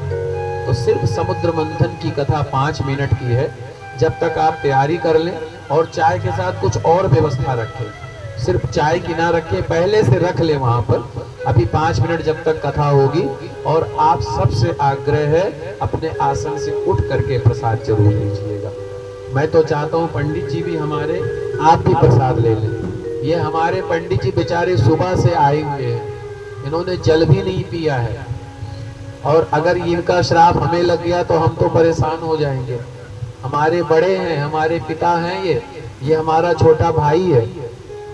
तो सिर्फ समुद्र मंथन की कथा 5 मिनट की है। जब तक आप तैयारी कर लें और चाय के साथ कुछ और व्यवस्था रखें। सिर्फ चाय की ना रखें, पहले से रख लें वहां पर। अभी 5 मिनट जब तक कथा होगी। और आप सबसे आग्रह है अपने आसन से उठ करके प्रसाद जरूर लीजिएगा। मैं तो चाहता हूँ पंडित जी भी हमारे, आप भी प्रसाद ले लें। ये हमारे पंडित जी बेचारे सुबह से आए हुए हैं, इन्होंने जल भी नहीं पिया है। और अगर इनका श्राप हमें लग गया तो हम तो परेशान हो जाएंगे। हमारे बड़े हैं, हमारे पिता हैं, ये हमारा छोटा भाई है।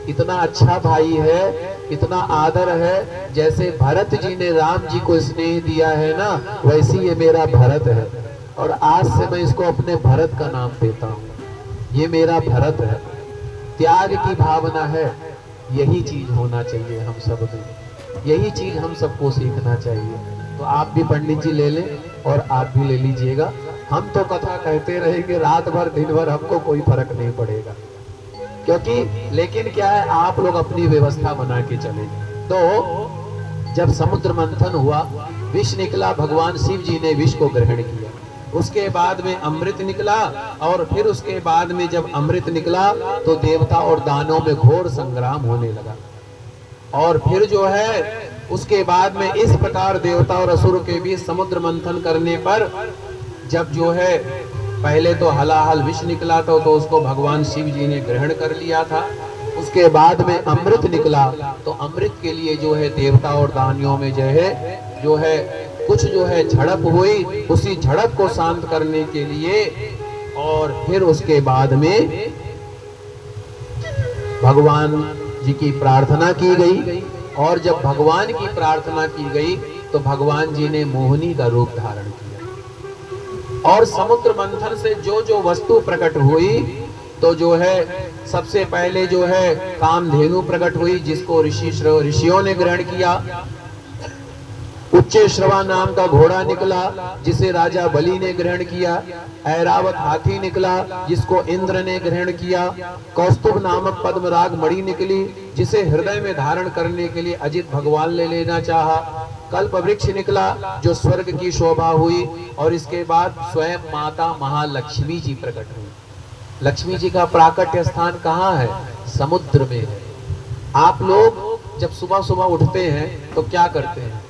इतना अच्छा भाई है, इतना आदर है। जैसे भरत जी ने राम जी को स्नेह दिया है ना, वैसे ये मेरा भरत है। और आज से मैं इसको अपने भरत का नाम देता हूँ। ये मेरा भरत है। त्याग की भावना है। यही चीज होना चाहिए हम सब में, यही चीज हम सबको सीखना चाहिए। तो आप भी पंडित जी ले लें और आप भी ले लीजिएगा। हम तो कथा कहते रहेंगे रात भर दिन भर, हमको कोई फर्क नहीं पड़ेगा। क्योंकि लेकिन क्या है, आप लोग अपनी व्यवस्था बना के चले। तो जब समुद्र मंथन हुआ, विष निकला, भगवान शिव जी ने विष को ग्रहण किया। उसके बाद में अमृत निकला। और फिर उसके बाद में जब अमृत निकला तो देवता और दानों में घोर संग्राम होने लगा। और फिर जो है उसके बाद में इस प्रकार देवता और असुर के बीच समुद्र मंथन करने पर जब जो है पहले तो हलाहल विष निकला था तो उसको भगवान शिव जी ने ग्रहण कर लिया था। उसके बाद में अमृत निकला तो अमृत के लिए जो है देवता और दानियों में जो है कुछ जो है झड़प हुई। उसी झड़प को शांत करने के लिए और फिर उसके बाद में भगवान जी की प्रार्थना की गई। और जब भगवान की प्रार्थना की गई तो भगवान जी ने मोहिनी का रूप धारण किया। और समुद्र मंथन से जो जो वस्तु प्रकट हुई तो जो है सबसे पहले जो है कामधेनु प्रकट हुई, जिसको ऋषियों ने ग्रहण किया। उच्चे श्रवा नाम का घोड़ा निकला जिसे राजा बलि ने ग्रहण किया। ऐरावत हाथी निकला जिसको इंद्र ने ग्रहण किया। कौस्तुभ नामक पद्मराग मणि निकली जिसे हृदय में धारण करने के लिए अजित भगवान ले लेना चाहा। कल्प वृक्ष निकला जो स्वर्ग की शोभा हुई, और इसके बाद स्वयं माता महालक्ष्मी जी प्रकट हुई। लक्ष्मी जी का प्राकट्य स्थान कहाँ है? समुद्र में है। आप लोग जब सुबह सुबह उठते हैं तो क्या करते हैं?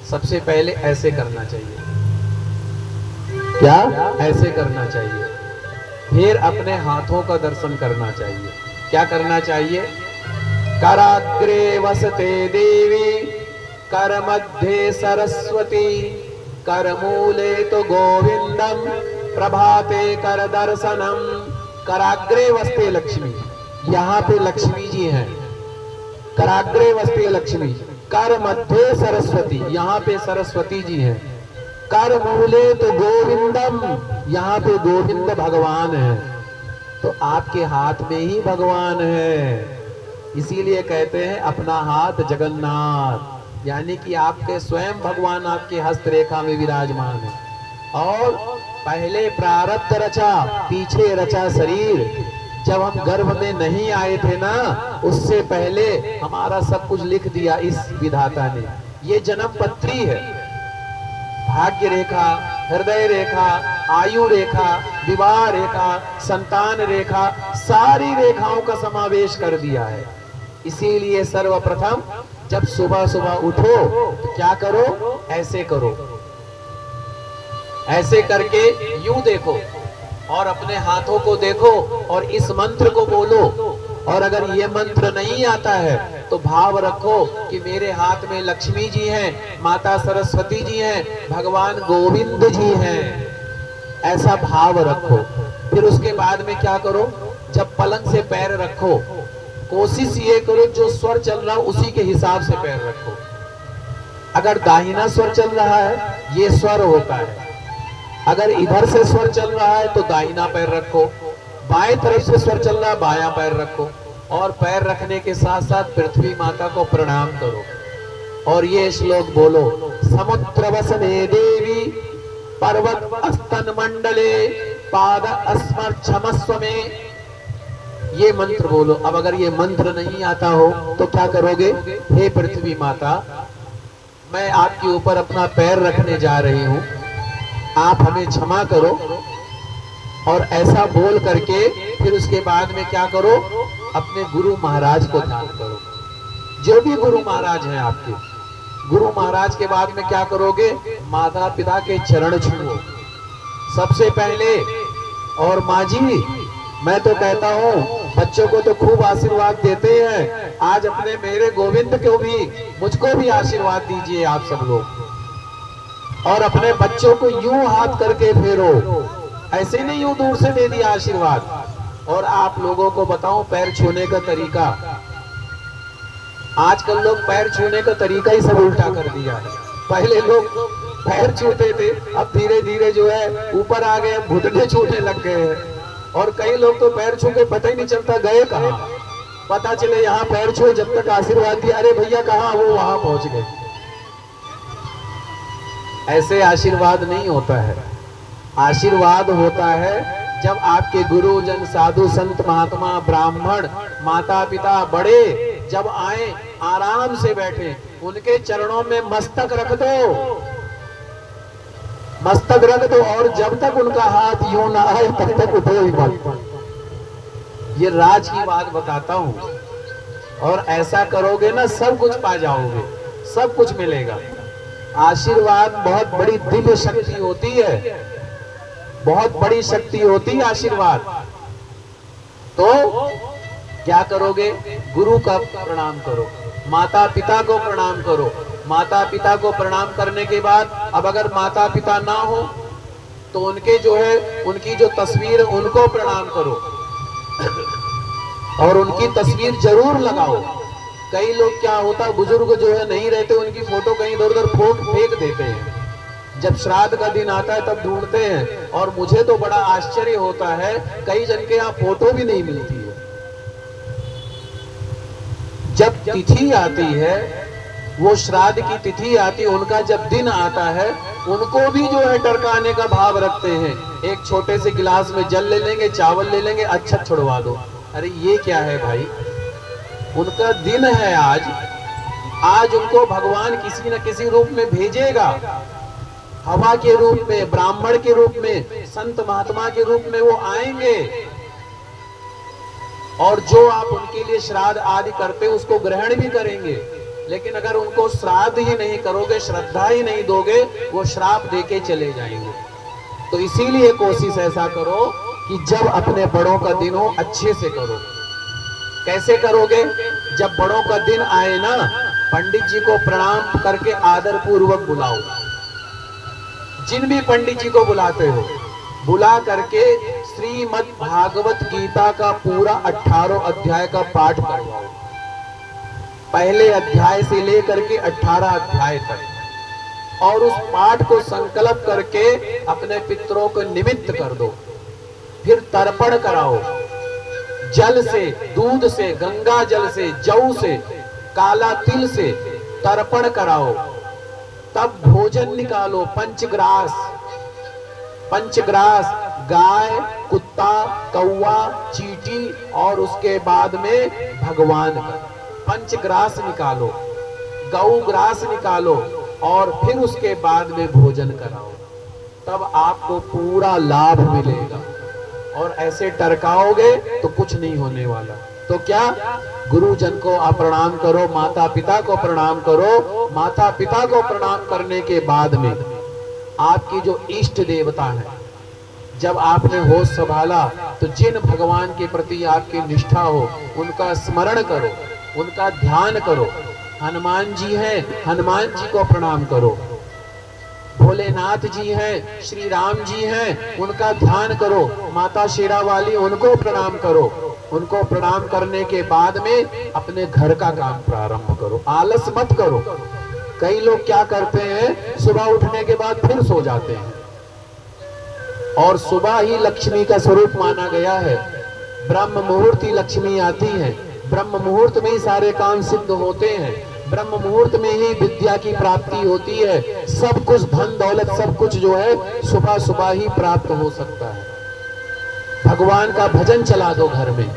सबसे पहले ऐसे करना चाहिए। क्या? ऐसे करना चाहिए। फिर अपने हाथों का दर्शन करना चाहिए। क्या करना चाहिए? कराग्रे वसते देवी, कर मध्ये सरस्वती, कर मूले तो गोविंदम, प्रभाते कर दर्शनम। कराग्रे वसते लक्ष्मी, यहाँ पे लक्ष्मी जी हैं। कराग्रे वसते लक्ष्मी, कर मध्य सरस्वती, यहाँ पे सरस्वती जी हैं। कर मूले तो गोविंदम, यहाँ पे गोविंद भगवान है। तो आपके हाथ में ही भगवान है, इसीलिए कहते हैं अपना हाथ जगन्नाथ, यानी कि आपके स्वयं भगवान आपके हस्तरेखा में विराजमान है। और पहले प्रारब्ध रचा, पीछे रचा शरीर। जब हम गर्भ में नहीं आए थे ना, उससे पहले हमारा सब कुछ लिख दिया इस विधाता ने। ये जन्म पत्री है। भाग्य रेखा, हृदय रेखा, आयु रेखा, विवाह रेखा, संतान रेखा, सारी रेखाओं का समावेश कर दिया है। इसीलिए सर्वप्रथम जब सुबह सुबह उठो तो क्या करो? ऐसे करो। ऐसे करके यूं देखो और अपने हाथों को देखो और इस मंत्र को बोलो। और अगर ये मंत्र नहीं आता है तो भाव रखो कि मेरे हाथ में लक्ष्मी जी हैं, माता सरस्वती जी हैं, भगवान गोविंद जी हैं, ऐसा भाव रखो। फिर उसके बाद में क्या करो? जब पलंग से पैर रखो, कोशिश ये करो जो स्वर चल रहा है उसी के हिसाब से पैर रखो। अगर दाहिना स्वर चल रहा है ये स्वर होता है, अगर इधर से स्वर चल रहा है तो दाहिना पैर रखो, बाएं तरफ से स्वर चल रहा है बायां पैर रखो। और पैर रखने के साथ साथ पृथ्वी माता को प्रणाम करो और ये श्लोक बोलो, समुद्र वसने देवी, पर्वत अस्तन मंडले, पाद अस्मर क्षमस्व में। ये मंत्र बोलो। अब अगर ये मंत्र नहीं आता हो तो क्या करोगे? हे पृथ्वी माता, मैं आपके ऊपर अपना पैर रखने जा रही हूँ, आप हमें क्षमा करो। और ऐसा बोल करके फिर उसके बाद में क्या करो? अपने गुरु महाराज को ध्यान करो। जो भी गुरु महाराज हैं आपके, गुरु महाराज के बाद में क्या करोगे? माता पिता के चरण छुओ सबसे पहले। और माँ जी, मैं तो कहता हूँ बच्चों को तो खूब आशीर्वाद देते हैं, आज अपने मेरे गोविंद को भी, मुझको भी आशीर्वाद दीजिए आप सब लोग। और अपने बच्चों को यूं हाथ करके फेरो, ऐसे नहीं यूं दूर से दे दिया आशीर्वाद। और आप लोगों को बताऊं पैर छूने का तरीका, आजकल लोग पैर छूने का तरीका ही सब उल्टा कर दिया है। पहले लोग पैर छूते थे, अब धीरे धीरे जो है ऊपर आ गए, घुटने छूने लग गए हैं। और कई लोग तो पैर छू के पता ही नहीं चलता गए कहाँ, पता चले यहाँ पैर छुए, जब तक आशीर्वाद दिया अरे भैया कहाँ, वो वहां पहुंच गए। ऐसे आशीर्वाद नहीं होता है। आशीर्वाद होता है जब आपके गुरुजन, साधु संत, महात्मा, ब्राह्मण, माता पिता, बड़े जब आए, आराम से बैठे, उनके चरणों में मस्तक रख दो, मस्तक रख दो। और जब तक उनका हाथ यूं ना आए तब तक उठो ही मत। ये राज की बात बताता हूं। और ऐसा करोगे ना सब कुछ पा जाओगे, सब कुछ मिलेगा। आशीर्वाद बहुत बड़ी दिव्य शक्ति होती है, बहुत बड़ी शक्ति होती है आशीर्वाद। तो क्या करोगे? गुरु का प्रणाम करो, माता पिता को प्रणाम करो। माता पिता को प्रणाम करने के बाद अब अगर माता पिता ना हो तो उनके जो है, उनकी जो तस्वीर उनको प्रणाम करो और उनकी तस्वीर जरूर लगाओ। कई लोग क्या होता, बुजुर्ग जो है नहीं रहते, उनकी फोटो कहीं इधर उधर फेंक देते हैं। जब श्राद्ध का दिन आता है तब ढूंढते हैं। और मुझे तो बड़ा आश्चर्य होता है, कई जन के यहाँ फोटो भी नहीं मिलती है। जब तिथि आती है, वो श्राद्ध की तिथि आती है, उनका जब दिन आता है, उनको भी जो है टरकाने का भाव रखते हैं। एक छोटे से गिलास में जल ले लेंगे, चावल ले लेंगे, अच्छा छुड़वा दो। अरे ये क्या है भाई, उनका दिन है आज, आज उनको भगवान किसी न किसी रूप में भेजेगा, हवा के रूप में, ब्राह्मण के रूप में, संत महात्मा के रूप में वो आएंगे और जो आप उनके लिए श्राद्ध आदि करते हो उसको ग्रहण भी करेंगे। लेकिन अगर उनको श्राद्ध ही नहीं करोगे, श्रद्धा ही नहीं दोगे, वो श्राप देके चले जाएंगे। तो इसीलिए कोशिश ऐसा करो कि जब अपने बड़ों का दिन हो अच्छे से करो। कैसे करोगे? जब बड़ों का दिन आए ना, पंडित जी को प्रणाम करके आदर पूर्वक बुलाओ। जिन भी पंडित जी को बुलाते हो, बुला करके श्रीमद् भागवत गीता का पूरा 18 अध्याय का पाठ करवाओ। पहले अध्याय से लेकर के 18 अध्याय तक, और उस पाठ को संकल्प करके अपने पितरों को निमित्त कर दो। फिर तर्पण कराओ, जल से, दूध से, गंगा जल से, जौ से, काला तिल से तर्पण कराओ। तब भोजन निकालो, पंचग्रास। पंचग्रास गाय, कुत्ता, कौवा, चींटी और उसके बाद में भगवान का पंचग्रास निकालो, गौ ग्रास निकालो और फिर उसके बाद में भोजन कराओ। तब आपको पूरा लाभ मिलेगा। और ऐसे टरकाओगे तो कुछ नहीं होने वाला। तो क्या? गुरुजन को आप प्रणाम करो, माता पिता को प्रणाम करो। माता पिता को प्रणाम करने के बाद में आपकी जो इष्ट देवता है, जब आपने होश संभाला तो जिन भगवान के प्रति आपकी निष्ठा हो उनका स्मरण करो, उनका ध्यान करो। हनुमान जी हैं, हनुमान जी को प्रणाम करो। भोलेनाथ जी हैं, श्री राम जी हैं, उनका ध्यान करो। माता शेरा वाली, उनको प्रणाम करो। उनको प्रणाम करने के बाद में अपने घर का काम प्रारंभ करो। आलस मत करो। कई लोग क्या करते हैं, सुबह उठने के बाद फिर सो जाते हैं। और सुबह ही लक्ष्मी का स्वरूप माना गया है। ब्रह्म मुहूर्त ही लक्ष्मी आती है। ब्रह्म मुहूर्त में ही सारे काम सिद्ध होते हैं। ब्रह्म मुहूर्त में ही विद्या की प्राप्ति होती है। सब कुछ, धन दौलत सब कुछ जो है सुबह सुबह ही प्राप्त हो सकता है। भगवान का भजन चला दो घर में।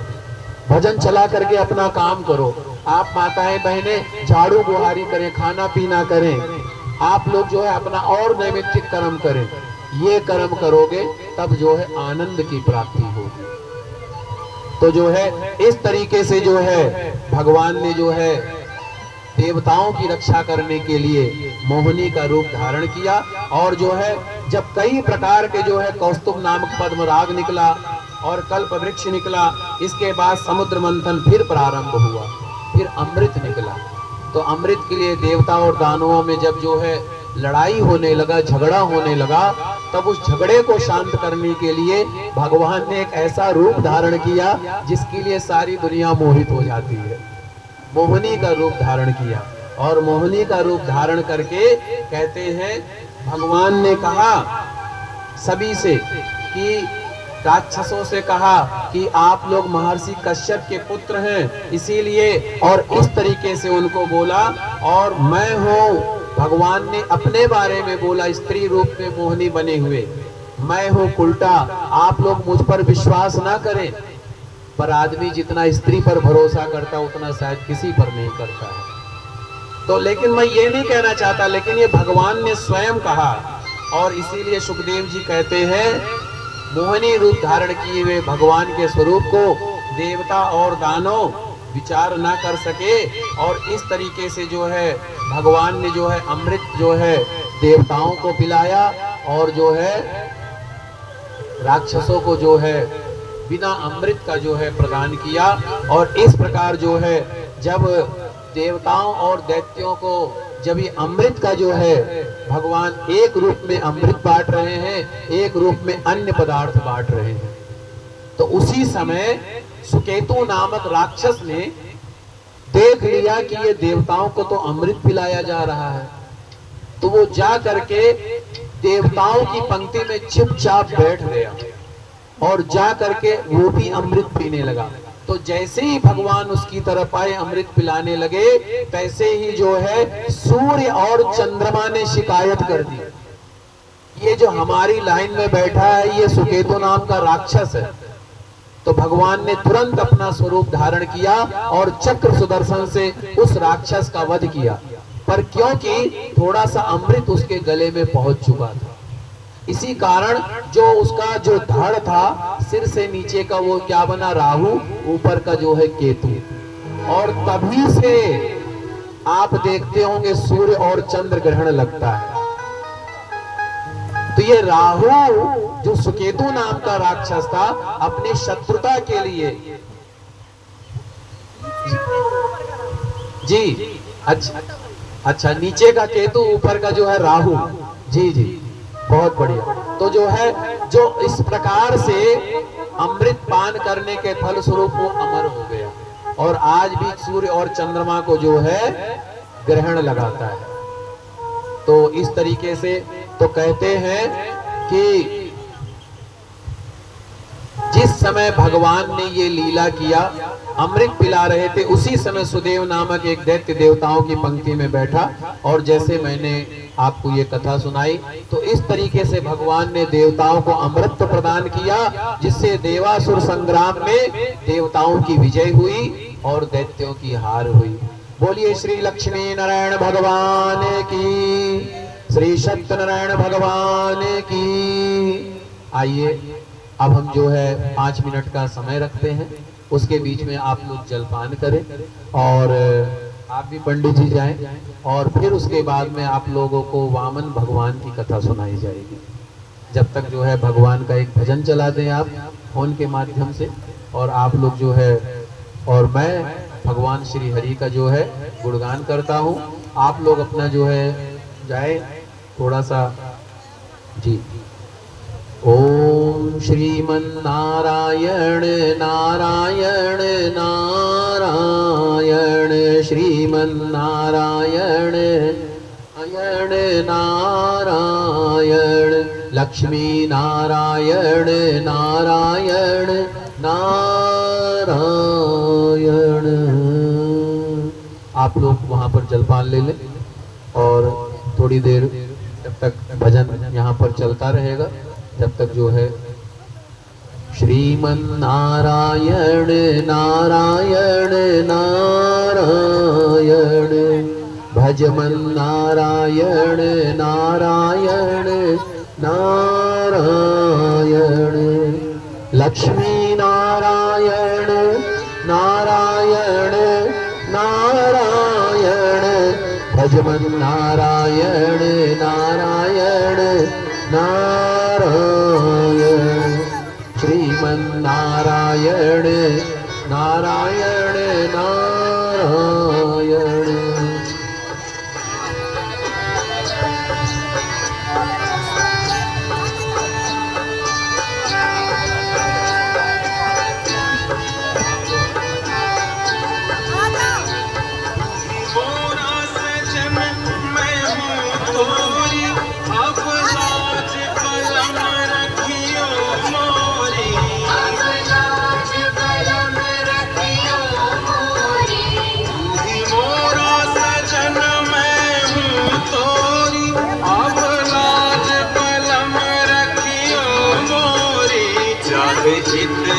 भजन चला करके अपना काम करो। आप माताएं बहनें झाड़ू बुहारी करें, खाना पीना करें। आप लोग जो है अपना और नैमित्तिक कर्म करें। ये कर्म करोगे तब जो है आनंद की प्राप्ति होगी। तो जो है इस तरीके से जो है भगवान ने जो है देवताओं की रक्षा करने के लिए मोहिनी का रूप धारण किया। और जो है जब कई प्रकार के जो है कौस्तुभ नामक पद्मराग निकला और कल्प वृक्ष निकला, इसके बाद समुद्र मंथन फिर प्रारंभ हुआ, फिर अमृत निकला। तो अमृत के लिए देवता और दानवों में जब जो है लड़ाई होने लगा, झगड़ा होने लगा, तब उस झगड़े को शांत करने के लिए भगवान ने एक ऐसा रूप धारण किया जिसके लिए सारी दुनिया मोहित हो जाती है। मोहिनी का रूप धारण किया। और मोहिनी का रूप धारण करके कहते हैं भगवान ने कहा सभी से कि राक्षसों से कहा कि आप लोग महर्षि कश्यप के पुत्र हैं, इसीलिए, और इस तरीके से उनको बोला। और मैं हूँ, भगवान ने अपने बारे में बोला स्त्री रूप में मोहिनी बने हुए, मैं हूँ कुल्टा। आप लोग मुझ पर विश्वास ना करें, पर आदमी जितना स्त्री पर भरोसा करता उतना शायद किसी पर नहीं करता है। तो लेकिन मैं ये नहीं कहना चाहता, लेकिन ये भगवान ने स्वयं कहा। और इसीलिए सुखदेव जी कहते हैं मोहिनी रूप धारण किए हुए भगवान के स्वरूप को देवता और दानव विचार ना कर सके। और इस तरीके से जो है भगवान ने जो है अमृत जो है देवताओं को पिलाया और जो है राक्षसों को जो है बिना अमृत का जो है प्रदान किया। और इस प्रकार जो है जब देवताओं और दैत्यों को जब ये अमृत का जो है भगवान एक रूप में अमृत बांट रहे हैं, एक रूप में अन्य पदार्थ बांट रहे हैं, तो उसी समय सुकेतु नामक राक्षस ने देख लिया कि ये देवताओं को तो अमृत पिलाया जा रहा है। तो वो जा करके देवताओं की पंक्ति में चुपचाप बैठ गया और जा करके वो भी अमृत पीने लगा। तो जैसे ही भगवान उसकी तरफ आए, अमृत पिलाने लगे, तैसे ही जो है सूर्य और चंद्रमा ने शिकायत कर दी, ये जो हमारी लाइन में बैठा है ये सुकेतु नाम का राक्षस है, तो भगवान ने तुरंत अपना स्वरूप धारण किया और चक्र सुदर्शन से उस राक्षस का वध किया। पर क्योंकि थोड़ा सा अमृत उसके गले में पहुंच चुका था, इसी कारण जो उसका जो धड़ था सिर से नीचे का वो क्या बना, राहु, ऊपर का जो है केतु। और तभी से आप देखते होंगे सूर्य और चंद्र ग्रहण लगता है। तो ये राहु जो सुकेतु नाम का राक्षस था, अपनी शत्रुता के लिए जी अच्छा नीचे का केतु, ऊपर का जो है राहु। जी जी, बहुत बढ़िया। तो जो है जो इस प्रकार से अमृत पान करने के फल स्वरूप वो अमर हो गया और आज भी सूर्य और चंद्रमा को जो है ग्रहण लगाता है। तो इस तरीके से तो कहते हैं कि जिस समय भगवान ने ये लीला किया, अमृत पिला रहे थे, उसी समय सुदेव नामक एक दैत्य देवताओं की पंक्ति में बैठा और जैसे मैंने आपको ये कथा सुनाई, तो इस तरीके से भगवान ने देवताओं को अमृत प्रदान किया, जिससे देवासुर संग्राम में देवताओं की विजय हुई और दैत्यों की हार हुई। बोलिए श्री लक्ष्मी नारायण भगवान की, श्री सत्यनारायण भगवान की। आइए अब हम जो है 5 मिनट का समय रखते हैं, उसके बीच में आप लोग जलपान करें और आप भी पंडित जी जाएं और फिर उसके बाद में आप लोगों को वामन भगवान की कथा सुनाई जाएगी। जब तक जो है भगवान का एक भजन चला दें आप फोन के माध्यम से, और आप लोग जो है और मैं भगवान श्री हरि का जो है गुणगान करता हूँ। आप लोग अपना जो है जाए थोड़ा सा जी। ओम श्रीमन्नारायण नारायण नारायण, श्रीमन्नारायण नारायण नारायण, लक्ष्मी नारायण नारायण नारायण। आप लोग वहां पर जलपान ले लें और थोड़ी देर जब तक भजन यहाँ पर चलता रहेगा, जब तक जो है श्रीमन्नारायण नारायण नारायण, भजमन्नारायण नारायण नारायण, लक्ष्मी नारायण नारायण नारायण, भजमन्नारायण नारायण नारायण, श्रीमन्नारायण नारायण नारायण। चित